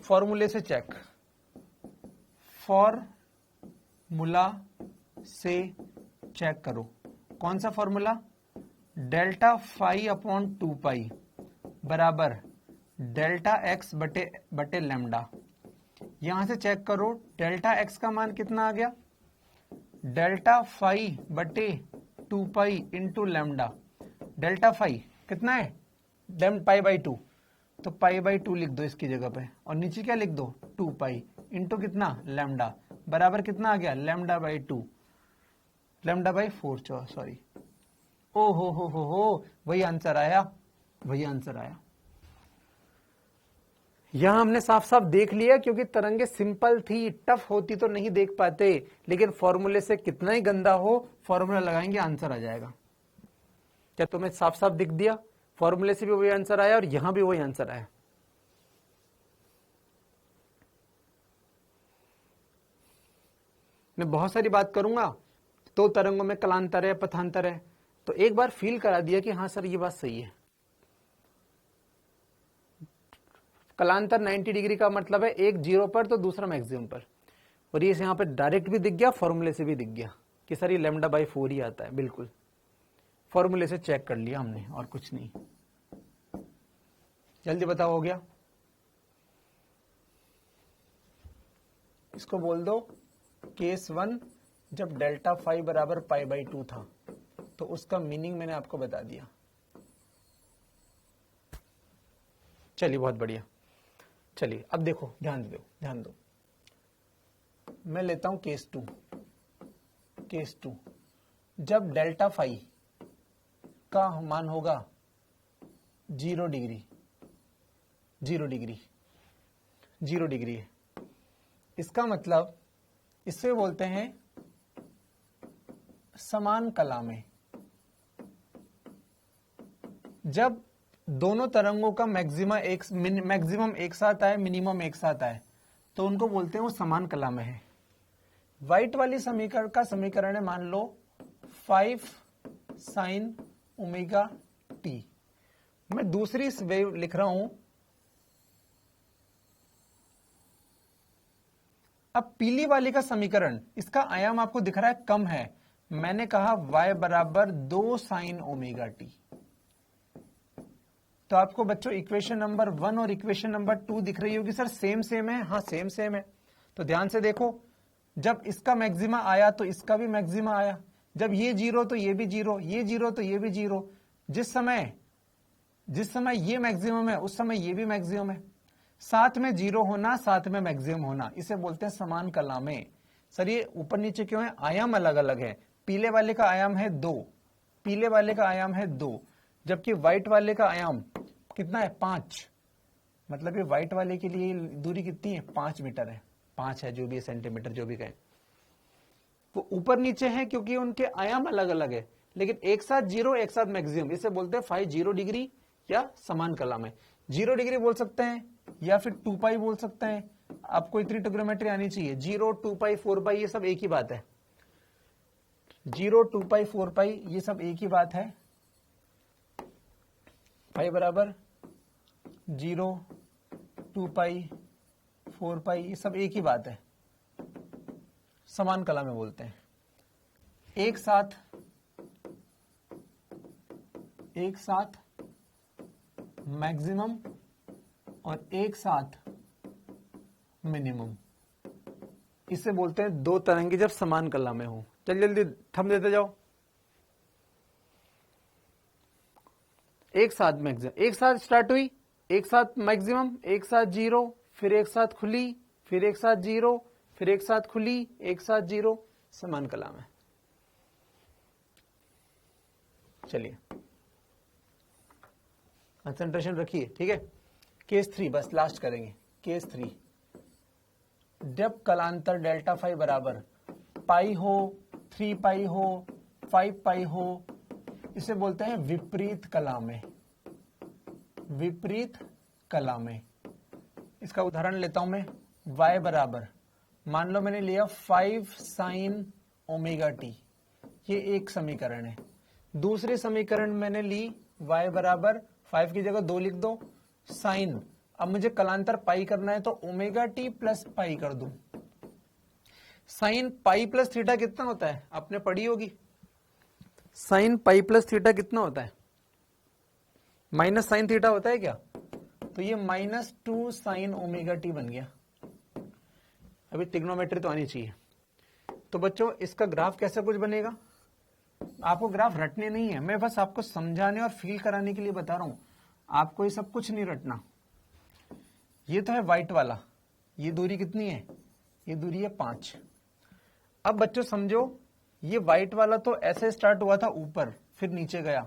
फॉर्मूले से चेक करो। कौन सा फॉर्मूला? डेल्टा फाई अपॉन 2π बराबर डेल्टा एक्स बटे लैम्डा। यहां से चेक करो, डेल्टा एक्स का मान कितना आ गया? डेल्टा फाई बटे 2π इंटू लैम्डा। डेल्टा फाई कितना है? π/2, तो π/2 लिख दो इसकी जगह पे, और नीचे क्या लिख दो? 2π इंटू कितना? लैम्डा बराबर कितना आ गया? λ/2, λ/4 सॉरी। ओ हो, वही आंसर आया। यहां हमने साफ साफ देख लिया, क्योंकि तरंगे सिंपल थी, टफ होती तो नहीं देख पाते, लेकिन फॉर्मूले से कितना ही गंदा हो, फॉर्मूला लगाएंगे आंसर आ जाएगा। क्या तुम्हें साफ साफ दिख दिया? फॉर्मूले से भी वही आंसर आया और यहां भी वही आंसर आया। मैं बहुत सारी बात करूंगा, तो तरंगों में कलांतर है, पथांतर है, तो एक बार फील करा दिया कि हाँ सर ये बात सही है। कलांतर 90 डिग्री का मतलब है एक 0 पर तो दूसरा मैक्सिमम पर, और ये यहां पर डायरेक्ट भी दिख गया, फॉर्मूले से भी दिख गया कि सर ये λ/4 ही आता है। बिल्कुल फॉर्मूले से चेक कर लिया हमने, और कुछ नहीं। जल्दी बताओ, हो गया? इसको बोल दो केस 1 जब डेल्टा फाई बराबर पाई बाई 2 था, तो उसका मीनिंग मैंने आपको बता दिया। चलिए बहुत बढ़िया। चलिए अब देखो, ध्यान दो ध्यान दो। मैं लेता हूं केस 2। केस 2 जब डेल्टा फाई का मान होगा 0 डिग्री, 0 डिग्री, 0 डिग्री है, इसका मतलब इससे बोलते हैं समान कला में जब दोनों तरंगों का मैक्सिमम एक साथ आए, मिनिमम एक साथ आए, तो उनको बोलते हैं वो समान कला में है। व्हाइट वाली समीकरण का समीकरण है, मान लो 5 sin ओमेगा टी। मैं दूसरी वेव लिख रहा हूं। अब पीली वाली का समीकरण, इसका आयाम आपको दिख रहा है कम है। मैंने कहा y बराबर 2 sin ओमेगा टी। तो आपको बच्चों इक्वेशन नंबर 1 और इक्वेशन नंबर 2 दिख रही होगी। सर सेम सेम है? हाँ सेम सेम है। तो ध्यान से देखो, जब इसका मैक्सिमा आया तो इसका भी मैक्सिमा आया, जब ये 0 तो ये भी 0, ये 0 तो ये भी 0। जिस समय ये मैक्सिमम है उस समय ये भी मैक्सिमम है। साथ में 0 होना, साथ में मैक्सिमम होना, इसे बोलते हैं समान कला में। सर ये ऊपर नीचे क्यों है? आयाम अलग अलग है। पीले वाले का आयाम है 2, पीले वाले का आयाम है 2, जबकि व्हाइट वाले का आयाम कितना है? 5। मतलब ये व्हाइट वाले के लिए दूरी कितनी है? 5 मीटर है, 5 है, जो भी है, सेंटीमीटर जो भी कहे। वो ऊपर नीचे है क्योंकि उनके आयाम अलग अलग है, लेकिन एक साथ 0 एक साथ मैक्सिमम। इसे बोलते हैं 5 0 डिग्री या समान कला में। 0 डिग्री बोल सकते हैं या फिर 2 पाई बोल सकते हैं। आपको इतनी ट्रिग्नोमेट्री आनी चाहिए। 0 2 पाई 4 पाई ये सब एक ही बात है। 0 2 पाई 4 पाई ये सब एक ही बात है। पाई बराबर 0 2 पाई 4 पाई ये सब एक ही बात है, समान कला में बोलते हैं। एक साथ मैक्सिमम और एक साथ मिनिमम, इसे बोलते हैं दो तरंगे जब समान कला में हो। चल जल्दी थम देते जाओ। एक साथ मैक्सिमम, एक साथ स्टार्ट हुई, एक साथ मैक्सिमम, एक साथ 0, फिर एक साथ खुली, फिर एक साथ 0, फिर एक साथ खुली, एक साथ 0, समान कला में। चलिए कंसंट्रेशन रखिए, ठीक है। केस 3 बस लास्ट करेंगे। केस 3 जब कलांतर डेल्टा फाई बराबर पाई हो, 3 पाई हो, 5 पाई हो, इसे बोलते हैं विपरीत कला में। विपरीत कला में इसका उदाहरण लेता हूं मैं। y बराबर, मान लो मैंने लिया 5 sin ओमेगा टी, ये एक समीकरण है। दूसरे समीकरण मैंने ली y बराबर 5 की जगह 2 लिख दो, साइन। अब मुझे कलांतर पाई करना है तो ओमेगा टी प्लस पाई कर दूं। साइन पाई प्लस थीटा कितना होता है? आपने पढ़ी होगी। साइन पाई प्लस थीटा कितना होता है? माइनस साइन थीटा होता है क्या? तो ये -2 साइन ओमेगा टी बन गया। अभी ट्रिग्नोमेट्री तो आनी चाहिए। तो बच्चों इसका ग्राफ कैसे कुछ बनेगा? आपको ग्राफ रटने नहीं है, मैं बस आपको समझाने और फील कराने के लिए बता रहा हूं। आपको ये सब कुछ नहीं रटना। ये तो है व्हाइट वाला, ये दूरी कितनी है? ये दूरी है 5। अब बच्चों समझो, ये व्हाइट वाला तो ऐसे स्टार्ट हुआ था ऊपर, फिर नीचे गया,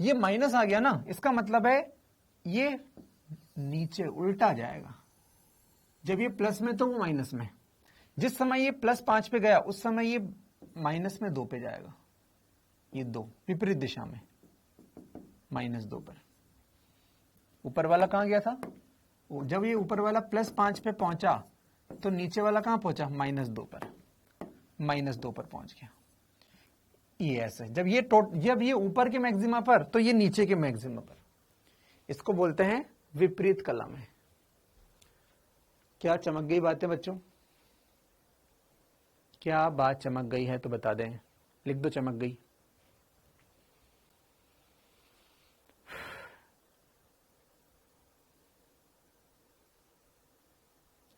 ये माइनस आ गया ना, इसका मतलब है ये नीचे उल्टा जाएगा। जब ये प्लस में तो वो माइनस में। जिस समय ये +5 पे गया उस समय ये -2 पे जाएगा। ये 2 विपरीत दिशा में, -2 पर। ऊपर वाला कहां गया था? जब ये ऊपर वाला +5 पे पहुंचा तो नीचे वाला कहां पहुंचा? -2 पर। -2 पर पहुंच गया। ये ऐसे जब ये ऊपर के मैक्सिमा पर तो ये नीचे के मैक्सिमा पर। इसको बोलते हैं विपरीत कला में। क्या चमक गई बातें बच्चों? क्या बात चमक गई है तो बता दें, लिख दो चमक गई।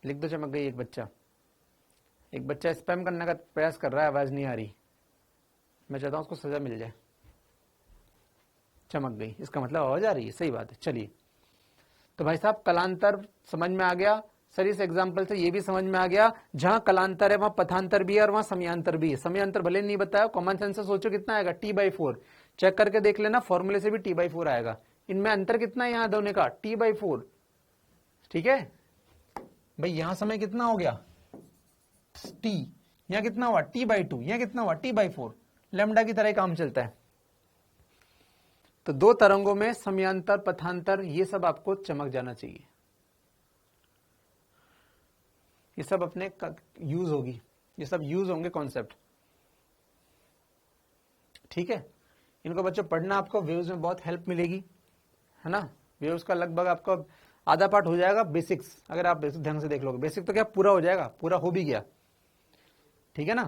लिख दो चमक गई। एक बच्चा स्पैम करने का प्रयास कर रहा है, आवाज नहीं आ रही। मैं चाहता हूं उसको सजा मिल जाए। चमक गई, इसका मतलब आवाज आ रही है, सही बात है। चलिए, तो भाई साहब कलांतर समझ में आ गया सर। इस एग्जाम्पल से ये भी समझ में आ गया, जहां कलांतर है वहां पथांतर भी है और वहां समयांतर भी है। समयांतर भले नहीं बताया, कॉमन सेंस से सोचो कितना आएगा, t/4। चेक करके देख लेना, फॉर्मूले से भी t/4 आएगा। इनमें अंतर कितना है यहां दोनों का, t/4। ठीक है भाई, यहां समय कितना हो गया t, यहां कितना हुआ t/2, यहां कितना हुआ t/4। लैम्डा की तरह काम चलता है। तो दो तरंगों में समयांतर, पथांतर, ये सब आपको चमक जाना चाहिए। ये सब अपने यूज होगी, ये सब यूज होंगे कॉन्सेप्ट। ठीक है, इनको बच्चों पढ़ना, आपको वेव्स में बहुत हेल्प मिलेगी, है ना। वेव्स का लगभग आपको आधा पार्ट हो जाएगा बेसिक्स, अगर आप बेसिक ढंग से देख लोगे। बेसिक तो क्या पूरा हो जाएगा, पूरा हो भी गया, ठीक है ना,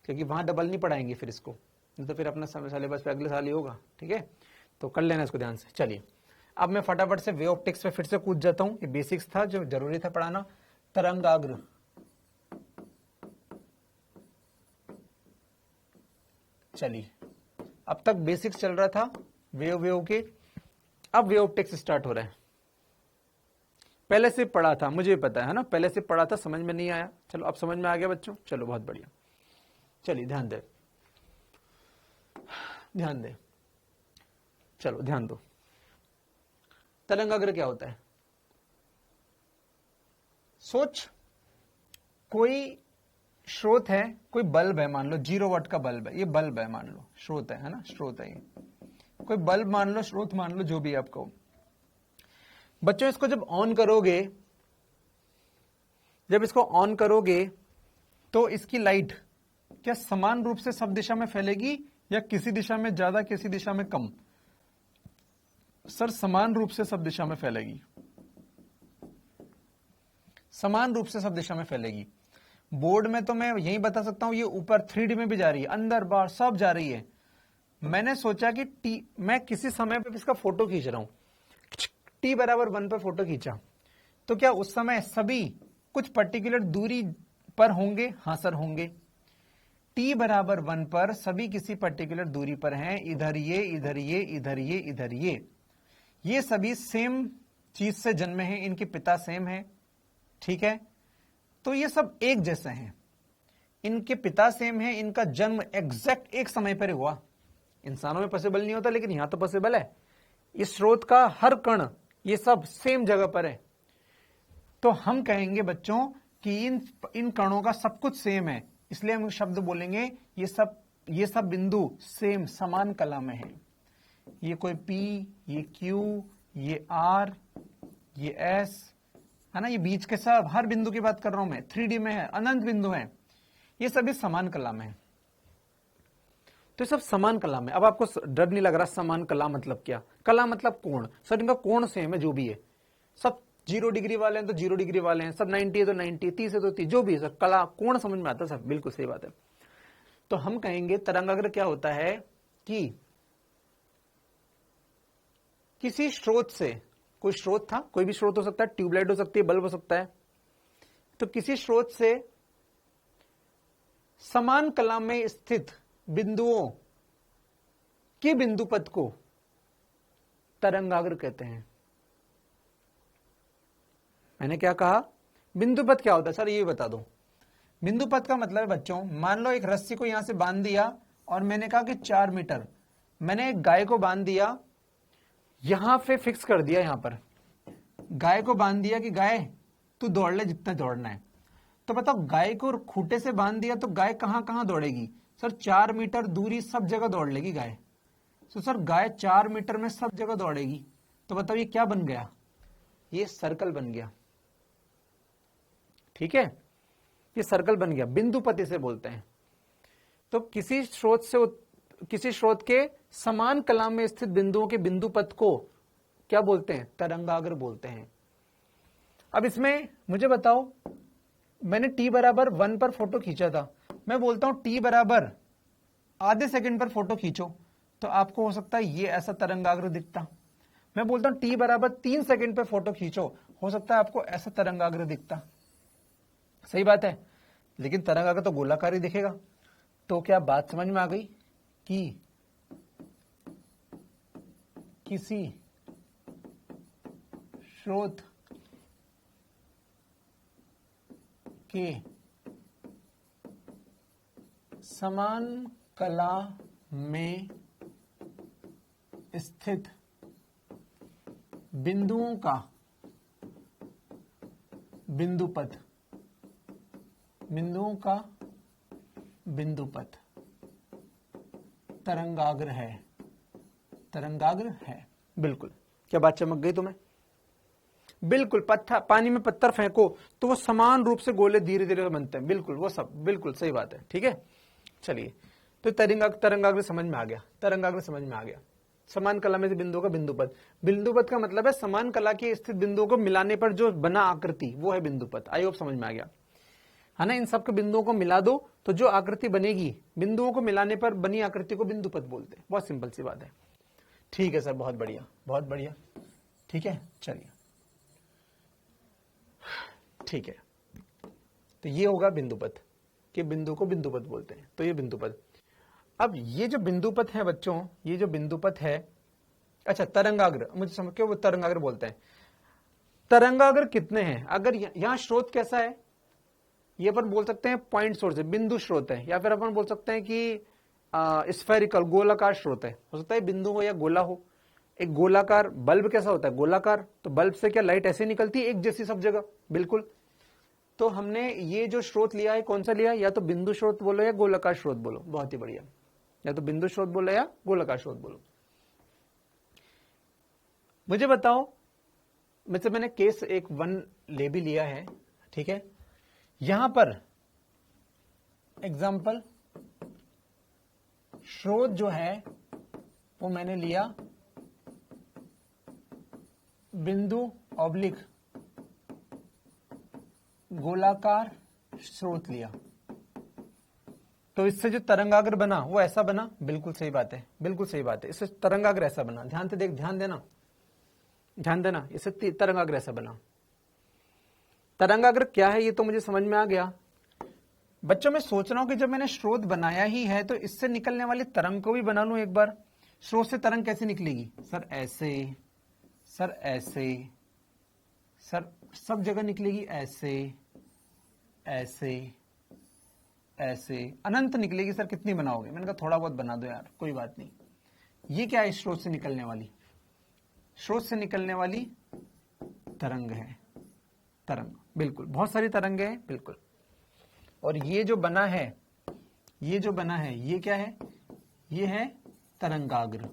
क्योंकि वहां डबल नहीं पढ़ाएंगे फिर इसको, नहीं तो फिर अपना सिलेबस पे अगले साल ही होगा। ठीक है, तो कर लेना इसको ध्यान से। चलिए, अब मैं फटाफट से वेव ऑप्टिक्स पे फिर से कूद जाता हूं। ये बेसिक्स था जो जरूरी था पढ़ाना। तरंगाग्र, चलिए अब तक बेसिक्स चल रहा था वेव के, अब वेव ऑप्टिक्स स्टार्ट हो रहा है। पहले से पढ़ा था, मुझे पता है ना, पहले से पढ़ा था, समझ में नहीं आया, चलो अब समझ में आ गया बच्चों। चलो बहुत बढ़िया, चलिए ध्यान दे, ध्यान दे, चलो ध्यान दो। तरंगाग्र क्या होता है? सोच, कोई स्रोत है, कोई बल्ब है, मान लो 0 वाट का बल्ब है, ये बल्ब है मान लो, स्रोत है ना, स्रोत है ये, कोई बल्ब मान लो, स्रोत मान लो, जो भी आपको। बच्चों इसको जब ऑन करोगे, जब इसको ऑन करोगे तो इसकी लाइट क्या समान रूप से सब दिशा में फैलेगी या किसी दिशा में ज्यादा, किसी दिशा में कम? सर समान रूप से सब दिशा में फैलेगी, समान रूप से सब दिशा में फैलेगी। बोर्ड में तो मैं यही बता सकता हूं, ये ऊपर 3D में भी जा रही है, अंदर बाहर सब जा रही है। मैंने सोचा कि मैं किसी समय पे इसका फोटो खींच रहा हूं, t/1 पर फोटो खींचा, तो क्या उस समय सभी कुछ पर्टिकुलर दूरी पर होंगे? हाँ सर होंगे। t/1 पर सभी किसी पर्टिकुलर दूरी पर हैं, इधर ये, इधर ये, इधर ये, इधर ये सभी सेम चीज से जन्मे हैं, इनके पिता सेम है। ठीक है, तो ये सब एक जैसे हैं, इनके पिता सेम है, इनका जन्म एग्जैक्ट एक समय पर हुआ। इंसानों में पॉसिबल नहीं होता, लेकिन यहां तो पॉसिबल है। इस स्रोत का हर कण, ये सब सेम जगह पर है। तो हम कहेंगे बच्चों कि इन कणों का सब कुछ सेम है, इसलिए हम शब्द बोलेंगे ये सब बिंदु सेम, समान कला में है। ये कोई P, ये Q, ये R, ये S, है ना, ये बीच के सब हर बिंदु की बात कर रहा हूं मैं, 3D में है, अनंत बिंदु है, ये सभी समान कला में है। तो सब समान कला में। अब आपको डर नहीं लग रहा समान कला मतलब क्या? कला मतलब कोण, सर इनका कोण सेम है, जो भी है, सब 0 डिग्री वाले हैं तो 0 डिग्री वाले हैं, सब 90 है तो 90, 30 है तो 30, जो भी है सर, कला कोण समझ में आता है सर, बिल्कुल सही बात है। तो हम कहेंगे तरंगाग्र क्या होता है कि किसी स्रोत से, कोई स्रोत था, कोई भी स्रोत हो सकता है, ट्यूबलाइट हो सकती है, बल्ब हो सकता है, तो किसी स्रोत से समान कला में स्थित बिंदुओं के बिंदुपथ को तरंगाग्र कहते हैं। मैंने क्या कहा? बिंदुपथ क्या होता है सर, ये बता दो। बिंदुपथ का मतलब है बच्चों, मान लो एक रस्सी को यहां से बांध दिया और मैंने कहा कि 4 मीटर, मैंने एक गाय को बांध दिया, यहां पे फिक्स कर दिया, यहां पर गाय को बांध दिया कि गाय तू दौड़ ले जितना दौड़ना है। तो बताओ, गाय को खूंटे से बांध दिया तो गाय कहां कहां दौड़ेगी? सर 4 मीटर दूरी सब जगह दौड़ लेगी गाय। तो सर गाय 4 मीटर में सब जगह दौड़ेगी, तो बताओ ये क्या बन गया? ये सर्कल बन गया। ठीक है, ये सर्कल बन गया, बिंदुपथ इसे बोलते हैं। तो किसी स्रोत के समान कला में स्थित बिंदुओं के बिंदुपथ को क्या बोलते हैं? तरंगाग्र बोलते हैं। अब इसमें मुझे बताओ, मैंने t/1 पर फोटो खींचा था, मैं बोलता हूं t ½ सेकंड पर फोटो खींचो, तो आपको हो सकता है ये ऐसा तरंगाग्र दिखता। मैं बोलता हूं t3 सेकंड पर फोटो खींचो, हो सकता है आपको ऐसा तरंगाग्र दिखता, सही बात है, लेकिन तरंगाग्र तो गोलाकार ही दिखेगा। तो क्या बात समझ में आ गई कि किसी स्रोत के समान कला में स्थित बिंदुओं का बिंदुपथ तरंगाग्र है, तरंगाग्र है। बिल्कुल, क्या बात चमक गई तुम्हें? बिल्कुल, पत्थर पानी में पत्थर फेंको तो वो समान रूप से गोले धीरे धीरे बनते हैं, बिल्कुल वो सब बिल्कुल सही बात है। ठीक है, चलिए, तो तरंगाग्र समझ में आ गया, तरंगाग्र समझ में आ गया। समान कला में से बिंदुओं का बिंदुपथ, बिंदुपथ का मतलब है समान कला के स्थित बिंदुओं को मिलाने पर जो बना आकृति, वो है बिंदुपथ। आई होप समझ में आ गया है ना। इन सबके बिंदुओं को मिला दो तो जो आकृति बनेगी, बिंदुओं को मिलाने पर बनी आकृति को बिंदुपथ बोलते हैं। बहुत सिंपल सी बात है। ठीक है सर, बहुत बढ़िया, बहुत बढ़िया। ठीक है, चलिए, ठीक है, तो ये होगा बिंदुपथ, कि बिंदु को बिंदुपथ बोलते हैं। तो ये बिंदुपथ। अब ये जो बिंदुपथ है बच्चों, ये जो बिंदुपथ है, अच्छा तरंगाग्र, मुझे समझ क्यों वो तरंगाग्र बोलते हैं। तरंगाग्र कितने हैं? अगर यहां स्रोत कैसा है, ये अपन बोल सकते हैं पॉइंट सोर्स है, बिंदु स्रोत है, या फिर अपन बोल सकते हैं कि स्फेरिकल गोलाकार स्रोत है। हो सकता है बिंदु हो या गोला हो। एक गोलाकार बल्ब कैसा होता है? गोलाकार। तो बल्ब से क्या लाइट ऐसे निकलती है एक जैसी सब जगह? बिल्कुल। तो हमने ये जो स्रोत लिया है, कौन सा लिया? या तो बिंदु स्रोत बोलो या गोलाकार स्रोत बोलो। बहुत ही बढ़िया, या तो बिंदु स्रोत बोलो या गोलाकार स्रोत बोलो। मुझे बताओ, मतलब मैंने केस एक 1 ले भी लिया है, ठीक है। यहां पर एग्जाम्पल स्रोत जो है वो मैंने लिया बिंदु ऑब्लिक गोलाकार स्रोत लिया, तो इससे जो तरंगाग्र बना वो ऐसा बना। बिल्कुल सही बात है, बिल्कुल सही बात है। इससे तरंगाग्र ऐसा बना। ध्यान से देख, ध्यान देना, ध्यान देना। इससे तरंगाग्र ऐसा बना। तरंगाग्र क्या है ये तो मुझे समझ में आ गया। बच्चों, मैं सोच रहा हूं कि जब मैंने स्रोत बनाया ही है तो इससे निकलने वाली तरंग को भी बना लूं एक बार। स्रोत से तरंग कैसे निकलेगी? सर ऐसे, सर ऐसे, सर सब जगह निकलेगी ऐसे, ऐसे, ऐसे, अनंत निकलेगी। सर कितनी बनाओगे? मैंने कहा थोड़ा बहुत बना दो यार, कोई बात नहीं। ये क्या है? स्रोत से निकलने वाली, स्रोत से निकलने वाली तरंग है, तरंग। बिल्कुल, बहुत सारी तरंगे हैं, बिल्कुल। और ये जो बना है, ये जो बना है, ये क्या है? ये है तरंगाग्र,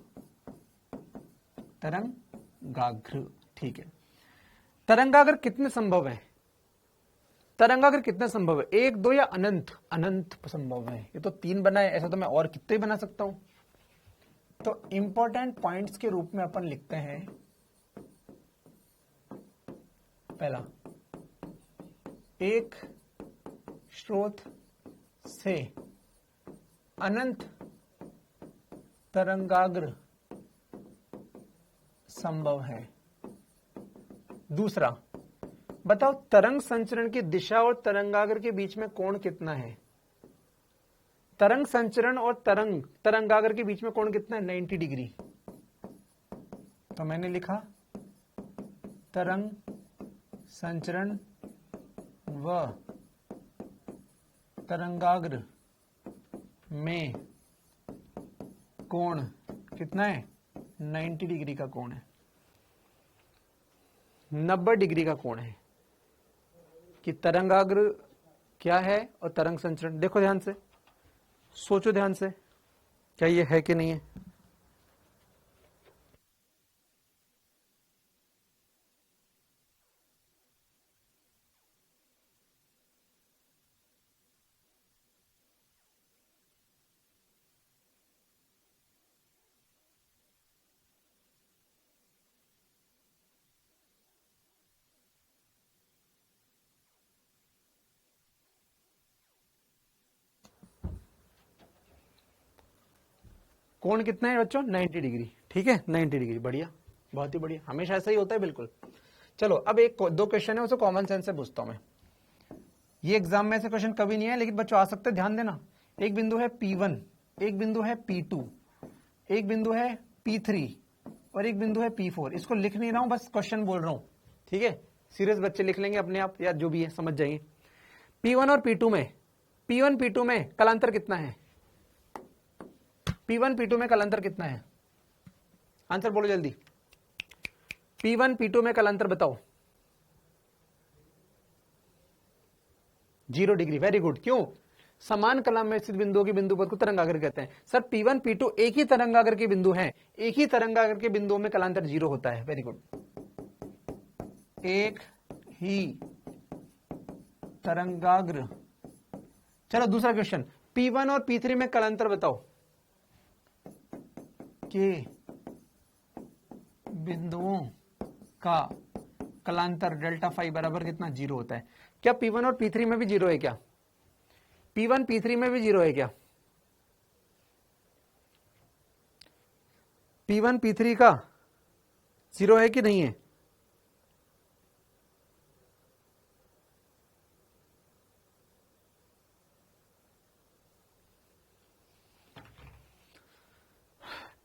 तरंगाग्र। ठीक है। तरंगाग्र कितने संभव है? तरंगाग्र कितने संभव है? 1, 2 या अनंत? अनंत संभव है। ये तो 3 बना है, ऐसा तो मैं और कितने बना सकता हूं। तो इंपॉर्टेंट पॉइंट्स के रूप में अपन लिखते हैं, पहला, एक स्रोत से अनंत तरंगाग्र संभव है। दूसरा, बताओ तरंग संचरण की दिशा और तरंगाग्र के बीच में कोण कितना है? तरंग संचरण और तरंगाग्र के बीच में कोण कितना है? 90 डिग्री। तो मैंने लिखा तरंग संचरण व तरंगाग्र में कोण कितना है? 90 डिग्री का कोण है, 90 डिग्री का कोण है। कि तरंगाग्र क्या है और तरंग संचरण, देखो ध्यान से, सोचो ध्यान से, क्या ये है कि नहीं है? कोण कितना है बच्चों? 90 डिग्री। ठीक है, 90 डिग्री। बढ़िया, बहुत ही बढ़िया। हमेशा ऐसा ही होता है, बिल्कुल। चलो अब एक दो क्वेश्चन है, उसे कॉमन सेंस से पूछता हूं मैं। ये एग्जाम में से क्वेश्चन कभी नहीं है, लेकिन बच्चों आ सकते हैं, ध्यान देना। एक बिंदु है P1, एक बिंदु है P2, एक बिंदु है P3 और एक बिंदु है P4। इसको लिख नहीं रहा हूं, बस क्वेश्चन बोल रहा हूं, ठीक है। सीरियस बच्चे लिख लेंगे अपने आप, या जो भी है समझ जाएंगे। P1 और P2 में, P1 P2 में कलांतर कितना है? P1 P2 में कलांतर कितना है? आंसर बोलो जल्दी। P1 P2 में कलांतर बताओ। 0 डिग्री। Very good. क्यों? समान कला में स्थित बिंदुओं के बिंदु पद को तरंगाग्र कहते हैं। सर P1 P2 एक ही तरंगाग्र के बिंदु हैं, एक ही तरंगाग्र के बिंदुओं में कलांतर 0 होता है। Very good. एक ही तरंगाग्र। चलो दूसरा क्वेश्चन, P1 और P3 में कलांतर बताओ के बिंदुओं का कलांतर डेल्टा फाई बराबर कितना? 0 होता है। क्या P1 और P3 में भी 0 है? क्या P1 P3 में भी 0 है? क्या P1 P3 का 0 है कि नहीं है?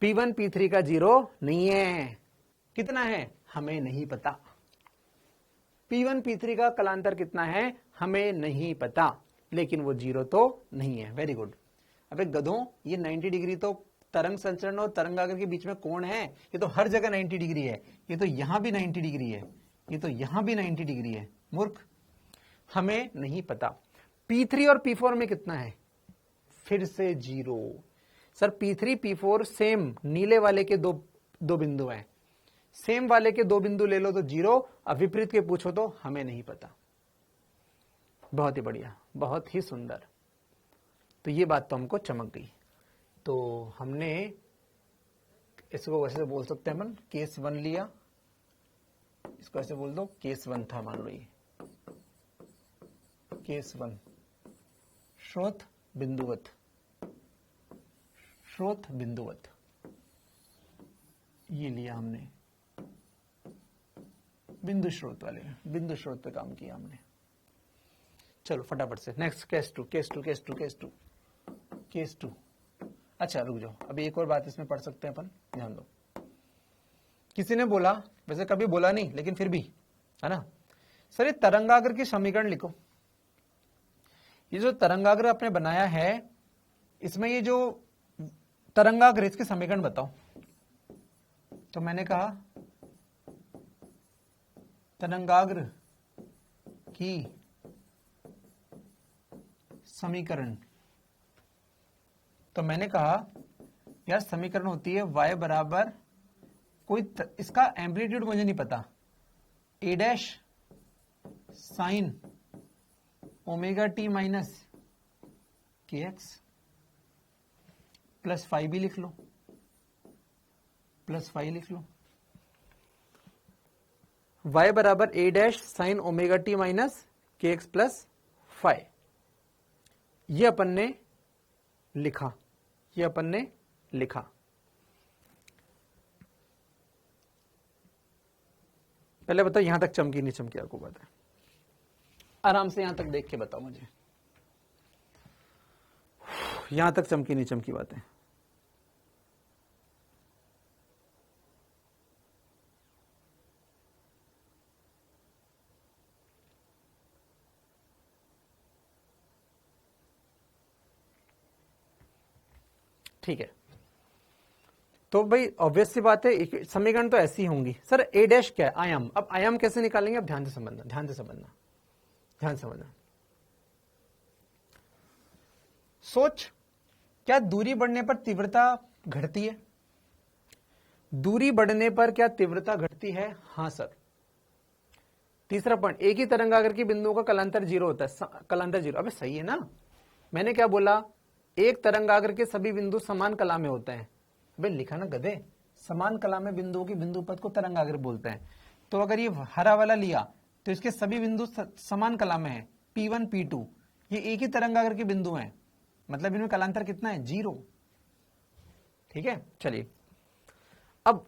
P1 P3 का 0 नहीं है। कितना है? हमें नहीं पता। P1 P3 का कलांतर कितना है? हमें नहीं पता, लेकिन वो 0 तो नहीं है। Very good. अबे गधों, ये 90 डिग्री तो तरंग संचरण और तरंगाग्र के बीच में कोण है। ये तो हर जगह 90 डिग्री है। ये तो यहां भी 90 डिग्री है, ये तो यहां भी 90 डिग्री है। मूर्ख, हमें नहीं पता। P3 और P4 में कितना है? फिर से 0। सर P3 P4 सेम नीले वाले के दो बिंदु हैं, सेम वाले के 2 बिंदु ले लो तो 0, अब विपरीत के पूछो तो हमें नहीं पता। बहुत ही बढ़िया, बहुत ही सुंदर। तो ये बात तो हमको चमक गई। तो हमने इसको वैसे बोल सकते हैं अपन, केस 1 लिया, इसको ऐसे बोल दो, केस 1 था मान लो ये केस 1। स्रोत बिंदुवत, स्रोत बिंदुवत ये लिया हमने, बिंदु स्रोत वाले, बिंदु स्रोत पे काम किया हमने। चलो फटाफट से next, case 2, case 2, case 2, case 2, case 2। अच्छा रुक जाओ, अभी एक और बात इसमें पढ़ सकते हैं अपन, ध्यान दो। किसी ने बोला, वैसे कभी बोला नहीं लेकिन फिर भी, है ना, सर ये तरंगाग्र की समीकरण लिखो। ये जो तरंगाग्र आपने बनाया है, इसमें ये जो तरंगाग्र, इसके समीकरण बताओ। तो मैंने कहा तरंगाग्र की समीकरण, तो मैंने कहा यार समीकरण होती है y बराबर कोई इसका एम्पलीट्यूड मुझे नहीं पता, a dash sign omega t minus k x plus 5 भी लिख लो, प्लस 5 लिख लो। y बराबर a dash sign omega t minus k x plus 5, ये अपन ने लिखा, ये अपन ने लिखा। पहले बताओ यहां तक चमकी नहीं चमकी, आपको पता है? आराम से यहां तक देख के बताओ मुझे, यहां तक चमकी नहीं चमकी बातें। ठीक है, तो भाई ऑब्वियस सी बात है, समीकरण तो ऐसी होंगी। सर a डैश क्या है? आयाम। अब आयाम कैसे निकालेंगे? अब ध्यान से समझना, ध्यान से समझना, ध्यान से समझना। सोच, क्या दूरी बढ़ने पर तीव्रता घटती है? दूरी बढ़ने पर क्या तीव्रता घटती है? हां सर। तीसरा पॉइंट, एक ही तरंगाग्र के बिंदुओं का कलांतर 0 होता है। कलांतर 0, अबे सही है ना? मैंने क्या बोला? एक तरंगाग्र के सभी बिंदु समान कला में होते हैं। अबे लिखा ना गधे, समान कला में बिंदुओं की बिंदु पद को तरंगाग्र बोलते हैं। तो अगर ये हरा वाला लिया तो इसके सभी बिंदु समान कला में है, P1 P2, ये एक ही तरंगाग्र के बिंदु हैं, मतलब इनमें कलांतर कितना है? 0। ठीक है, चलिए अब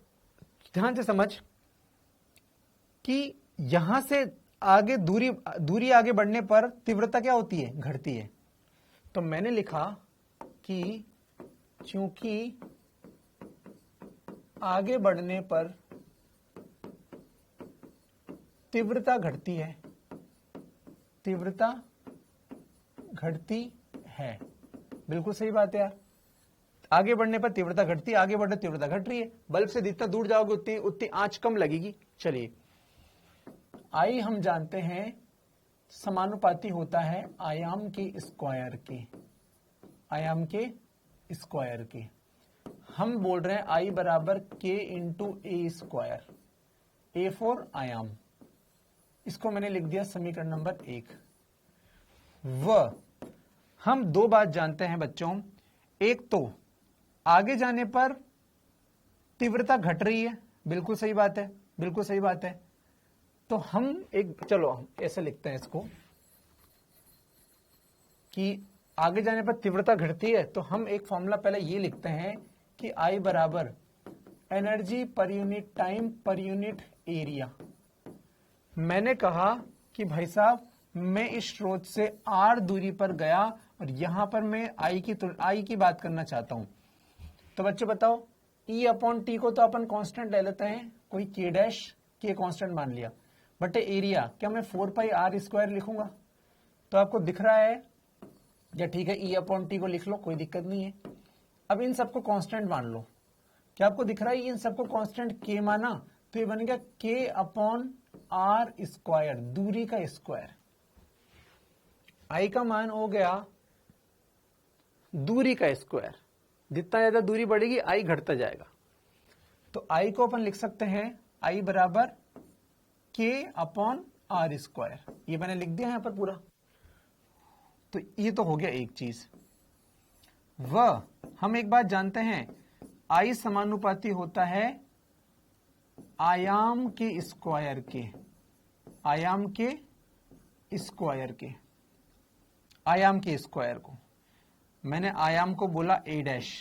ध्यान से समझ कि यहां से आगे दूरी आगे बढ़ने पर तीव्रता क्या होती है, घटती है। तो मैंने लिखा कि चूंकि आगे बढ़ने पर तीव्रता घटती है, तीव्रता घटती है, बिल्कुल सही बात है यार। आगे बढ़ने पर तीव्रता घटती है, आगे बढ़ने तीव्रता घट रही है। बल्ब से जितना दूर जाओगे उतनी उतनी आंच कम लगेगी। चलिए, आई हम जानते हैं समानुपाती होता है आयाम के स्क्वायर के, आयाम के स्क्वायर के। हम बोल रहे हैं आई बराबर के into A square, A for आयाम। इसको मैंने लिख दिया समीकरण नंबर 1। हम दो बात जानते हैं बच्चों, एक तो आगे जाने पर तीव्रता घट रही है, बिल्कुल सही बात है, बिल्कुल सही बात है। तो हम चलो हम ऐसे लिखते हैं इसको कि आगे जाने पर तीव्रता घटती है, तो हम एक फॉर्मूला पहले ये लिखते हैं कि आई बराबर energy per unit time per unit area. मैंने कहा कि भाई साहब मैं इस स्रोत से r दूरी पर गया और यहां पर मैं आई की बात करना चाहता हूं। तो बच्चों बताओ, E अपॉन टी को तो अपन कांस्टेंट ले लेते हैं, कोई के डैश के कांस्टेंट मान लिया, बट एरिया क्या मैं 4 पाई आर स्क्वायर लिखूंगा? तो आपको दिख रहा है या ठीक है, E अपॉन टी को लिख लो, कोई दिक्कत नहीं है। अब इन सबको कांस्टेंट मान लो, क्या आपको दिख रहा है इन सबको कांस्टेंट के माना, तो ये बन गया के अपॉन आर स्क्वायर, दूरी का स्क्वायर। आई का मान हो गया दूरी का स्क्वायर, जितना ज्यादा दूरी बढ़ेगी आई घटता जाएगा। तो आई को अपन लिख सकते हैं आई बराबर के अपॉन आर स्क्वायर, ये मैंने लिख दिया यहां पर पूरा। तो ये तो हो गया एक चीज। हम एक बात जानते हैं, आई समानुपाती होता है आयाम के स्क्वायर के, आयाम के स्क्वायर के, आयाम के स्क्वायर को। मैंने आयाम को बोला ए डैश,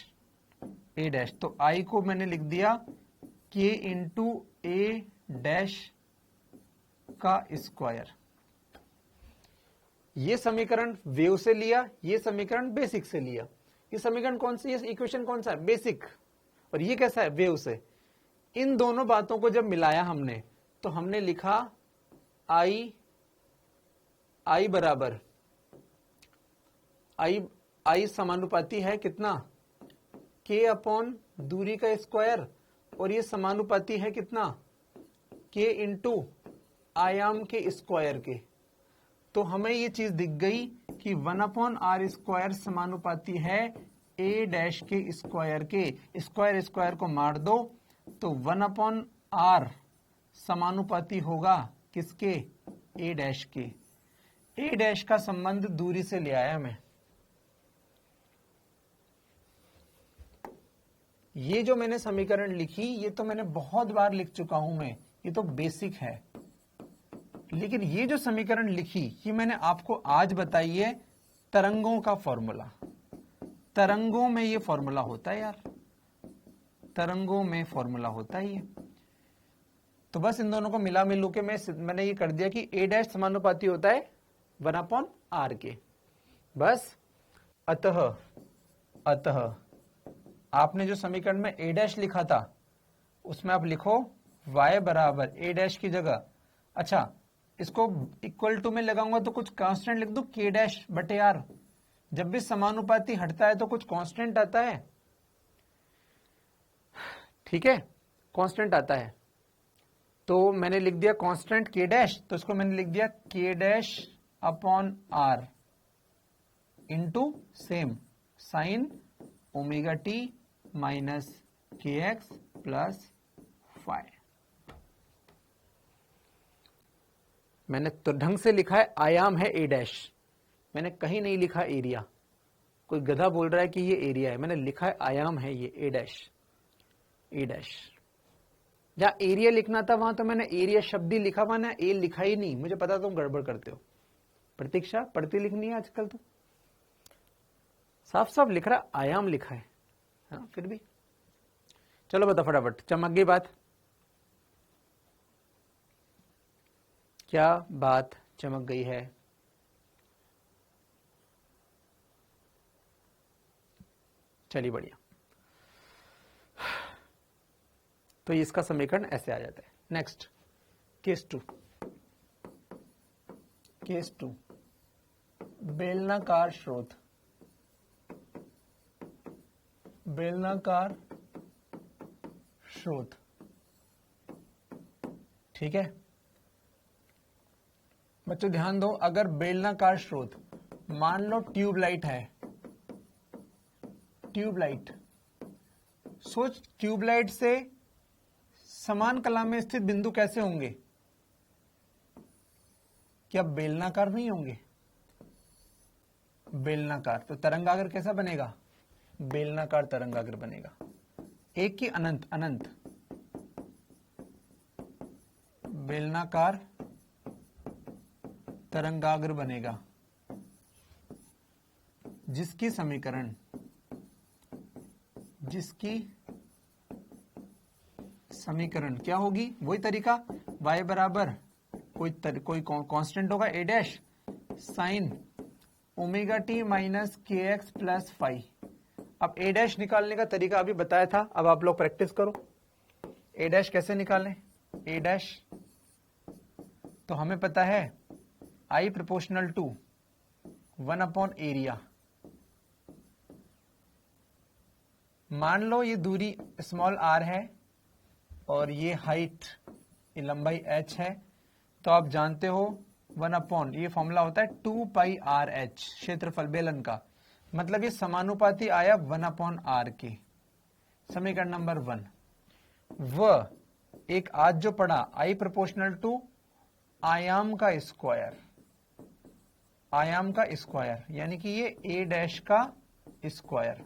ए डैश, तो आई को मैंने लिख दिया के इंटू ए डैश का स्क्वायर। ये समीकरण वेव से लिया, ये समीकरण बेसिक से लिया। ये समीकरण कौन सी, ये इक्वेशन कौन सा है, बेसिक, और ये कैसा है, वेव से। इन दोनों बातों को जब मिलाया हमने, तो हमने लिखा आई बराबर आई समानुपाती है कितना, के अपॉन दूरी का स्क्वायर, और ये समानुपाती है कितना, के इंटू आयाम के स्क्वायर के। तो हमें ये चीज दिख गई कि 1 अपॉन आर स्क्वायर समानुपाती है ए डैश के स्क्वायर के। स्क्वायर स्क्वायर को मार दो तो 1 अपॉन आर समानुपाती होगा किसके, ए डैश के। ए डैश का संबंध दूरी से ले आया मैं। ये जो मैंने समीकरण लिखी, ये तो मैंने बहुत बार लिख चुका हूं मैं, ये तो बेसिक है। लेकिन ये जो समीकरण लिखी, ये मैंने आपको आज बताई है तरंगों का फॉर्मूला। तरंगों में ये फॉर्मूला होता है यार, तरंगों में फॉर्मूला होता है ये। तो बस इन दोनों को मिला मिलू के मैंने ये कर दिया कि ए डैश समानुपाती होता है 1 अपॉन आर के, बस। अतः आपने जो समीकरण में ए डैश लिखा था, उसमें आप लिखो y बराबर ए डैश की जगह, अच्छा इसको इक्वल टू में लगाऊंगा तो कुछ कांस्टेंट लिख दूं, के डैश बटे आर। जब भी समानुपाती हटता है तो कुछ कांस्टेंट आता है, ठीक है, कांस्टेंट आता है। तो मैंने लिख दिया कांस्टेंट के डैश, तो इसको मैंने लिख दिया k dash upon r into same sine omega t minus k x plus five. मैंने तो ढंग से लिखा है, आयाम है ए डैश, मैंने कहीं नहीं लिखा एरिया। कोई गधा बोल रहा है कि ये एरिया है, मैंने लिखा है आयाम है ये ए डैश, ए डैश। जहां एरिया लिखना था वहां तो मैंने एरिया शब्द ही लिखा, मैंने ए लिखा ही नहीं। मुझे पता तुम गड़बड़ करते हो। प्रतीक्षा पढ़ती लिखनी है आजकल तो, साफ साफ लिख रहा आयाम लिखा है, हाँ फिर भी। चलो बता फटाफट, चमक गई बात। क्या बात चमक गई है? चलिए बढ़िया। तो इसका समीकरण ऐसे आ जाता है। Next case 2। केस 2, बेलनाकार स्रोत। बेलनाकार स्रोत, ठीक है बच्चों, ध्यान दो। अगर बेलनाकार स्रोत, मान लो ट्यूबलाइट है, ट्यूबलाइट, सोच ट्यूबलाइट से समान कला में स्थित बिंदु कैसे होंगे? क्या बेलनाकार नहीं होंगे? बेलनाकार, तो तरंगाग्र कैसा बनेगा? बेलनाकार तरंगाग्र बनेगा। एक की अनंत, अनंत बेलनाकार तरंगाग्र बनेगा, जिसकी समीकरण, जिसकी समीकरण क्या होगी? वही तरीका, y बराबर कोई कांस्टेंट होगा a dash sign omega t minus k x plus five. अब a डैश निकालने का तरीका अभी बताया था, अब आप लोग प्रैक्टिस करो। a डैश कैसे निकालें? a डैश तो हमें पता है I proportional to 1 upon area. मान लो ये दूरी स्मॉल r है और ये हाइट, ये लंबाई h है, तो आप जानते हो 1 अपॉन, ये फॉर्मूला होता है 2 पाई आर एच, क्षेत्रफल बेलन का, मतलब ये समानुपाती आया 1 अपॉन आर के। समीकरण नंबर 1। वह एक आज जो पढ़ा I प्रोपोर्शनल टू आयाम का स्क्वायर, आयाम का स्क्वायर, यानी कि ये a डैश का स्क्वायर।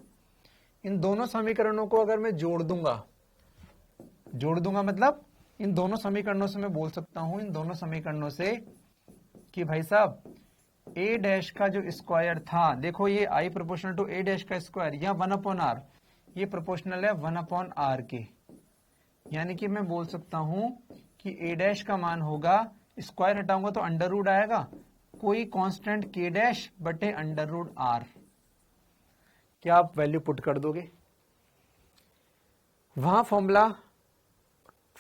इन दोनों समीकरणों को अगर मैं जोड़ दूंगा, जोड़ दूंगा मतलब इन दोनों समीकरणों से मैं बोल सकता हूं, इन दोनों समीकरणों से कि भाई साहब a डैश का जो स्क्वायर था, देखो ये I proportional to a dash का स्क्वायर, या 1 अपॉन आर, ये प्रोपोर्शनल है 1 अपॉन आर के, यानी कि मैं बोल सकता हूं कि a डैश का मान होगा, स्क्वायर हटाऊंगा तो अंडर रूट आएगा, कोई कांस्टेंट k डैश बटे अंडर रूट आर। क्या आप वैल्यू पुट कर दोगे? वहां फॉर्मूला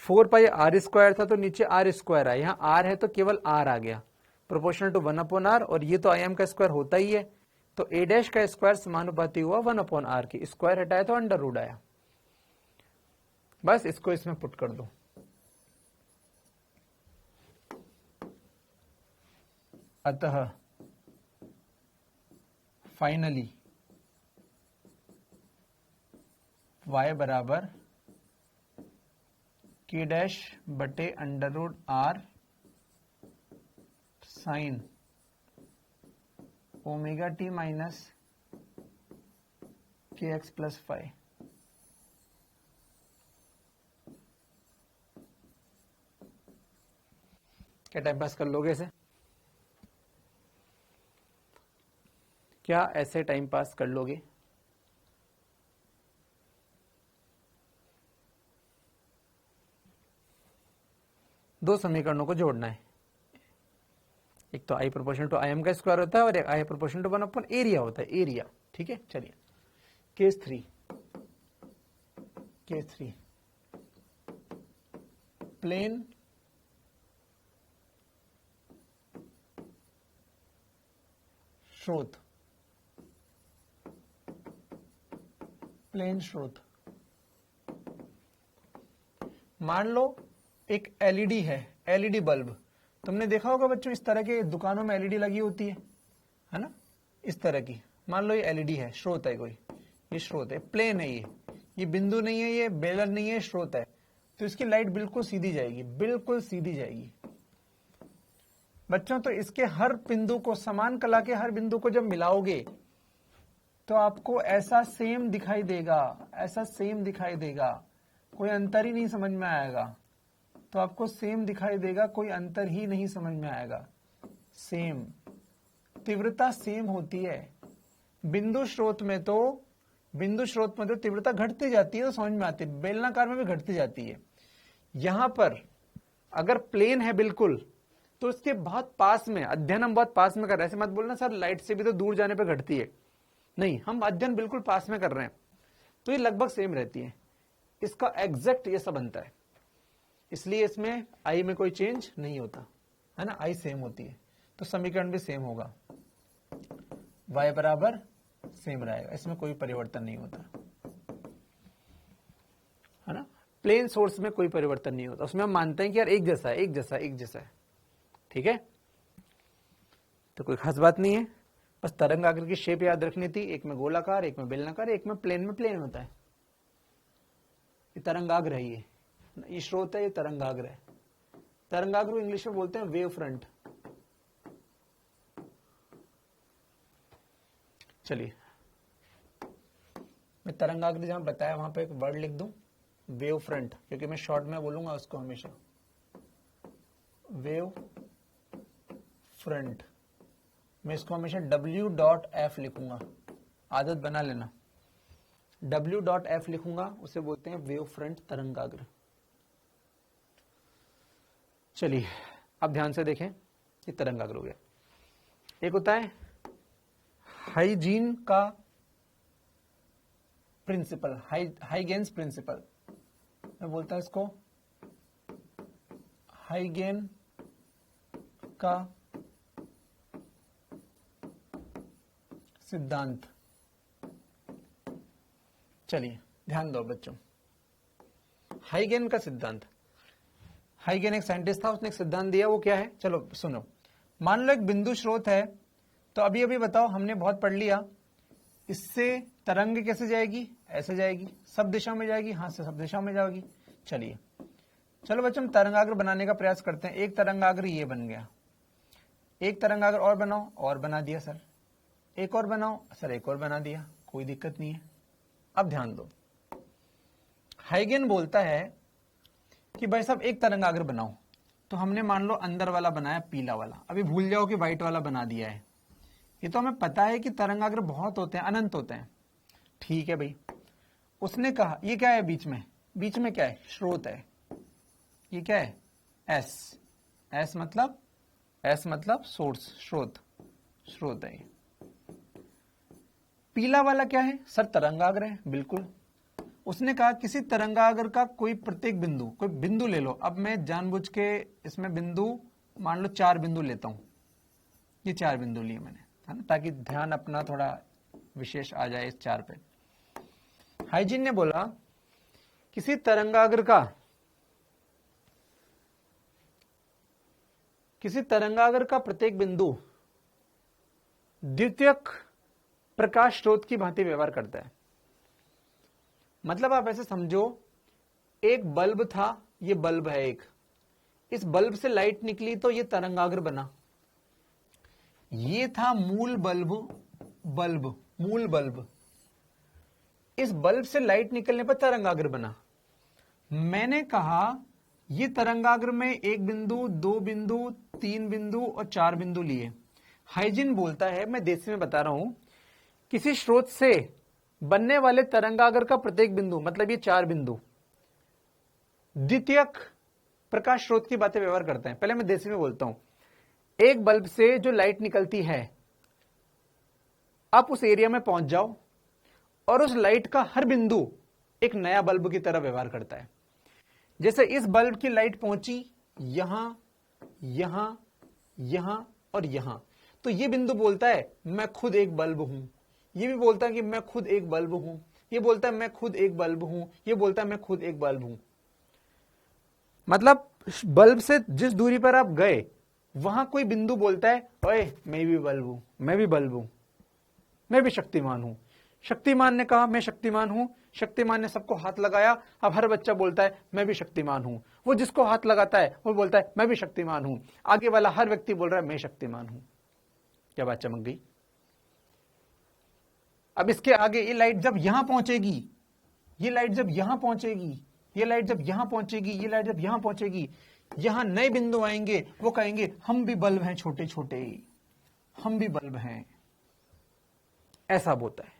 4 पाई आर स्क्वायर था तो नीचे आर स्क्वायर आया, यहां आर है तो केवल आर आ गया, प्रोपोर्शनल टू 1 अपॉन आर, और ये तो आयाम का स्क्वायर होता ही है, तो a डैश का स्क्वायर समानुपाती हुआ 1 अपॉन आर की, स्क्वायर हटाया तो अंडर रूट आया। बस इसको इसमें पुट कर दो। अतः फाइनली y बराबर k डैश बटे under root r sine omega t minus k x plus five. क्या टाइम पास कर लोगे इसे? क्या ऐसे टाइम पास कर लोगे? दो समीकरणों को जोड़ना है, एक तो I प्रोपोर्शनल टू आयाम का स्क्वायर होता है और एक I proportional to 1 upon area होता है, एरिया, ठीक है। चलिए केस 3, केस 3, प्लेन स्रोत, प्लेन स्रोत। मान लो एक एलईडी है, एलईडी बल्ब, तुमने देखा होगा बच्चों इस तरह के दुकानों में एलईडी लगी होती है ना, इस तरह की। मान लो ये एलईडी है, स्रोत है कोई, ये स्रोत है, प्लेन है, ये बिंदु नहीं है, ये बेलन नहीं है, स्रोत है, तो इसकी लाइट बिल्कुल सीधी जाएगी, बिल्कुल सीधी जाएगी बच्चों। तो इसके हर बिंदु को, समान कला के हर बिंदु को जब मिलाओगे तो आपको ऐसा सेम दिखाई देगा, ऐसा सेम दिखाई देगा, कोई अंतर ही नहीं समझ में आएगा। तो आपको सेम दिखाई देगा, कोई अंतर ही नहीं समझ में आएगा, सेम, तीव्रता सेम होती है। बिंदु स्रोत में तो तीव्रता घटती जाती है, तो समझ में आती है, बेलनाकार में भी घटती जाती है। यहां पर अगर प्लेन है बिल्कुल, तो इसके बहुत पास में अध्ययन हम बहुत पास में कर रहे हैं। ऐसे मत बोलना सर लाइट से भी तो दूर जाने पे घटती है, नहीं, हम अध्ययन बिल्कुल पास में कर रहे हैं, तो ये लगभग सेम रहती है। इसका एग्जैक्ट ये सब बनता है, इसलिए इसमें आई में कोई चेंज नहीं होता है ना, आई सेम होती है, तो समीकरण भी सेम होगा, y बराबर सेम रहेगा, इसमें कोई परिवर्तन नहीं होता है ना। प्लेन सोर्स में कोई परिवर्तन नहीं होता, उसमें हम मानते हैं कि यार एक जैसा है, एक जैसा, एक जैसा है, ठीक है। तो कोई खास बात नहीं है, बस तरंग आकृति की शेप याद रखनी थी, एक में गोलाकार, एक में बेलनाकार, एक में प्लेन होता है। ये तरंगाग्र है, ये स्रोत है, ये तरंगाग्र है। तरंगाग्र इंग्लिश में बोलते हैं वेव फ्रंट। चलिए मैं तरंगाग्र जहां बताया वहां पे एक वर्ड लिख दूं, वेव फ्रंट, क्योंकि मैं शॉर्ट में बोलूंगा उसको हमेशा, वेव फ्रंट। मैं इसको हमेशा W.F लिखूंगा, आदत बना लेना, W.F लिखूंगा, उसे बोलते हैं वेव फ्रंट तरंगाग्र। चलिए अब ध्यान से देखें, ये तरंगाग्र हो गया। एक होता है हाइजीन का प्रिंसिपल, हाइगेन्स प्रिंसिपल, मैं बोलता हूं इसको हाइगेन का सिद्धांत। चलिए ध्यान दो बच्चों, हाइगेन का सिद्धांत। हाइगेन एक साइंटिस्ट था, उसने एक सिद्धांत दिया, वो क्या है, चलो सुनो। मान लो एक बिंदु स्रोत है, तो अभी अभी बताओ, हमने बहुत पढ़ लिया, इससे तरंग कैसे जाएगी, ऐसे जाएगी, सब दिशा में जाएगी, हाथ से सब दिशा में जाएगी। चलिए चलो बच्चों हम तरंगाग्र बनाने का प्रयास करते हैं। एक तरंगाग्र ये बन गया, एक तरंगाग्र और बनाओ, और बना दिया सर, एक और बनाओ सर, एक और बना दिया, कोई दिक्कत नहीं है। अब ध्यान दो, हाइगेन बोलता है कि भाई साहब एक तरंगाग्र बनाओ, तो हमने मान लो अंदर वाला बनाया पीला वाला, अभी भूल जाओ कि व्हाइट वाला बना दिया है, ये तो हमें पता है कि तरंगाग्र बहुत होते हैं, अनंत होते हैं, ठीक है भाई। उसने कहा ये क्या है बीच में, बीच में क्या है, स्रोत है, ये क्या है, एस, एस मतलब सोर्स, स्रोत है। पीला वाला क्या है सर, तरंगाग्र है, बिल्कुल। उसने कहा किसी तरंगाग्र का कोई प्रत्येक बिंदु, कोई बिंदु ले लो। अब मैं जानबूझ के इसमें बिंदु मान लो 4 बिंदु लेता हूं, ये 4 बिंदु लिए मैंने, है ना, ताकि ध्यान अपना थोड़ा विशेष आ जाए इस 4 पे। हाइजीन ने बोला किसी तरंगाग्र का प्रत्येक बिंदु द्वितीयक प्रकाश स्रोत की भांति व्यवहार करता है। मतलब आप ऐसे समझो, एक बल्ब था, ये बल्ब है एक, इस बल्ब से लाइट निकली तो ये तरंगाग्र बना। ये था मूल बल्ब, इस बल्ब से लाइट निकलने पर तरंगाग्र बना। मैंने कहा ये तरंगाग्र में 1 बिंदु, 2 बिंदु, 3 बिंदु और 4 बिंदु लिए। हाइजीन बोलता है, मैं देसी में बता रहा हूं, किसी स्रोत से बनने वाले तरंगाग्र का प्रत्येक बिंदु, मतलब ये 4 बिंदु, द्वितीयक प्रकाश स्रोत की बातें व्यवहार करते हैं। पहले मैं देसी में बोलता हूं, एक बल्ब से जो लाइट निकलती है, आप उस एरिया में पहुंच जाओ और उस लाइट का हर बिंदु एक नया बल्ब की तरह व्यवहार करता है। जैसे इस बल्ब की लाइट पहुंची यहां, यहां, यहां और यहां, तो ये बिंदु बोलता है मैं खुद एक बल्ब हूं, ये भी बोलता है कि मैं खुद एक बल्ब हूं, ये बोलता है मैं खुद एक बल्ब हूं, ये बोलता है मैं खुद एक बल्ब हूं। मतलब बल्ब से जिस दूरी पर आप गए वहां कोई बिंदु बोलता है ओए मैं भी बल्ब हूं, मैं भी बल्ब हूं, मैं भी शक्तिमान हूं। शक्तिमान ने कहा मैं शक्तिमान हूं, शक्तिमान ने सबको हाथ लगाया, अब हर बच्चा बोलता है मैं भी शक्तिमान हूं। वो जिसको हाथ लगाता है वो बोलता है मैं भी शक्तिमान हूं, आगे वाला हर व्यक्ति बोल रहा है मैं शक्तिमान हूं। क्या बात चमक गई। अब इसके आगे ये लाइट जब यहां पहुंचेगी, ये लाइट जब यहां पहुंचेगी, ये लाइट जब यहां पहुंचेगी, ये लाइट जब यहां पहुंचेगी, यहां नए बिंदु आएंगे, वो कहेंगे हम भी बल्ब हैं छोटे छोटे, हम भी बल्ब हैं। ऐसा होता है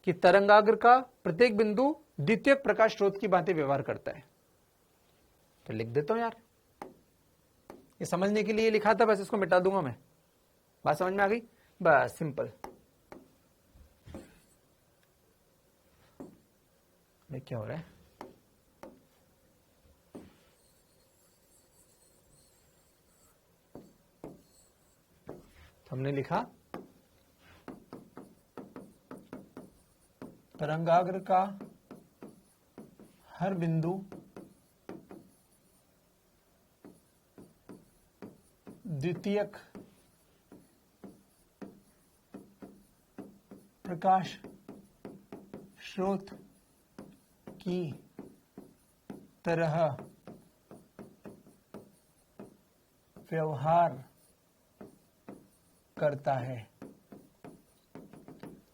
कि तरंगाग्र का प्रत्येक बिंदु द्वितीयक प्रकाश स्रोत की भांति व्यवहार करता है। तो लिख देता हूं यार, ये समझने के लिए लिखा था, बस इसको मिटा दूंगा मैं। बात समझ में आ गई? बस सिंपल। क्या हो रहा है? हमने लिखा तरंगाग्र का हर बिंदु द्वितीयक प्रकाश स्रोत की तरह व्यवहार करता है।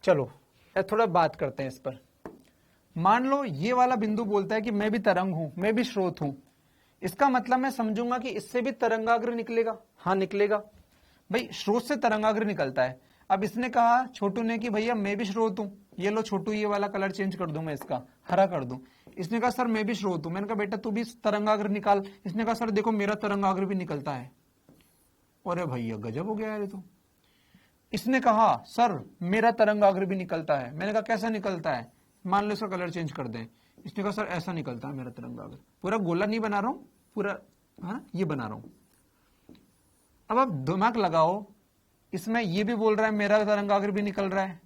चलो थोड़ा बात करते हैं इस पर। मान लो ये वाला बिंदु बोलता है कि मैं भी तरंग हूं, मैं भी स्रोत हूं। इसका मतलब मैं समझूंगा कि इससे भी तरंगाग्र निकलेगा। हाँ निकलेगा भाई, स्रोत से तरंगाग्र निकलता है। अब इसने कहा छोटू ने कि भैया मैं भी स्रोत हूं। ये लो छोटू, ये वाला कलर चेंज कर दूं मैं, इसका हरा कर दूं। इसने कहा सर मैं भी स्रोत हूं। मैंने कहा बेटा तू भी तरंगाग्र निकाल। इसने कहा सर देखो मेरा तरंगाग्र भी निकलता है। अरे भैया गजब हो गया यार ये तो। इसने कहा सर मेरा तरंगाग्र भी निकलता है। मैंने कहा कैसा निकलता है? मान लो इसका कलर चेंज कर दें। इसने कहा सर ऐसा निकलता है मेरा तरंगाग्र। पूरा गोला नहीं बना रहा हूं, पूरा हाँ ये बना रहा हूं। अब आप दिमाग लगाओ, इसमें ये भी बोल रहा है मेरा तरंगाग्र भी निकल रहा है,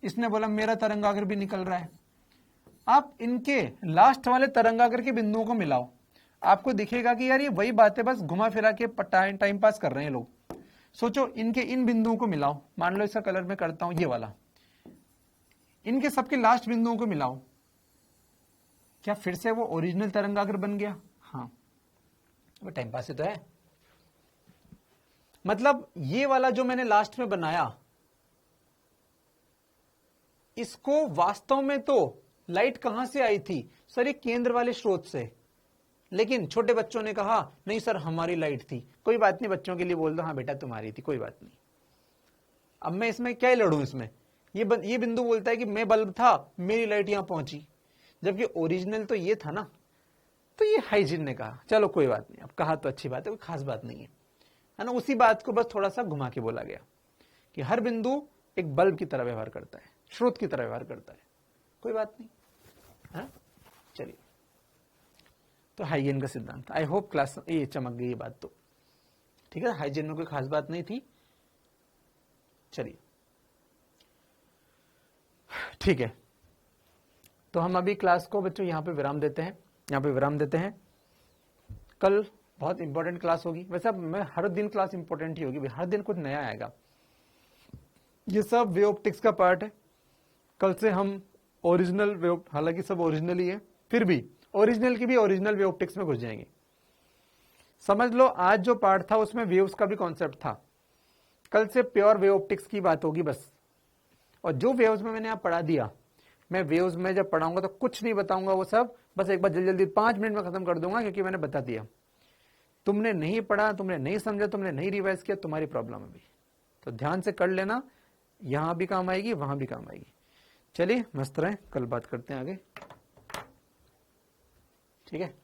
इसने बोला मेरा तरंगाग्र भी निकल रहा है। आप इनके लास्ट वाले तरंगाग्र के बिंदुओं को मिलाओ, आपको दिखेगा कि यार ये वही बातें बस घुमा फिरा के टाइम पास कर रहे हैं लोग। सोचो इनके इन बिंदुओं को मिलाओ। मान लो इसका कलर मैं करता हूं ये वाला, इनके सबके लास्ट बिंदुओं को मिलाओ, क्या फिर से वो ओरिजिनल तरंगाग्र बन गया? हाँ वो टाइम पास ही तो है। मतलब ये वाला जो मैंने लास्ट में बनाया, इसको वास्तव में तो लाइट कहां से आई थी? सर ये केंद्र वाले स्रोत से। लेकिन छोटे बच्चों ने कहा नहीं सर हमारी लाइट थी। कोई बात नहीं, बच्चों के लिए बोल दो हाँ बेटा तुम्हारी थी, कोई बात नहीं। अब मैं इसमें क्या लड़ूं? इसमें ये बिंदु बोलता है कि मैं बल्ब था, मेरी लाइट यहां पहुंची, जबकि ओरिजिनल तो ये था ना। तो ये हाइजीन ने कहा चलो कोई बात नहीं, अब कहा तो अच्छी बात है, कोई खास बात नहीं है ना। उसी बात को बस थोड़ा सा घुमा के बोला गया कि हर बिंदु एक बल्ब की तरह व्यवहार करता है, स्रोत की तरह व्यवहार करता है। कोई बात नहीं है। चलिए तो हाइजीन का सिद्धांत, आई होप क्लास ये चमक गई ये बात तो। ठीक है, हाइजीन में कोई खास बात नहीं थी। चलिए ठीक है, तो हम अभी क्लास को बच्चों यहां पे विराम देते हैं। कल बहुत इंपॉर्टेंट क्लास होगी। वैसे अब मैं हर दिन क्लास इंपॉर्टेंट ही होगी, हर दिन कुछ नया आएगा। ये सब वे ऑप्टिक्स का पार्ट है। कल से हम ओरिजिनल वे, हालांकि सब ओरिजिनल ही है, फिर भी ओरिजिनल की भी ओरिजिनल वे ऑप्टिक्स में घुस जाएंगे। समझ लो आज जो पार्ट था उसमें वेव्स का भी कॉन्सेप्ट था, कल से प्योर वे ऑप्टिक्स की बात होगी बस। और जो वेव्स में मैंने आप पढ़ा दिया, मैं वेव्स में जब पढ़ाऊंगा तो कुछ नहीं बताऊंगा, वो सब बस एक बार जल्दी जल्दी 5 मिनट में खत्म कर दूंगा, क्योंकि मैंने बता दिया। तुमने नहीं पढ़ा, तुमने नहीं समझा, तुमने नहीं रिवाइज किया, तुम्हारी प्रॉब्लम है भी। तो ध्यान से कर लेना, यहां भी काम आएगी, वहां भी काम आएगी। चलिए मस्त रहें, कल बात करते हैं आगे। ठीक है।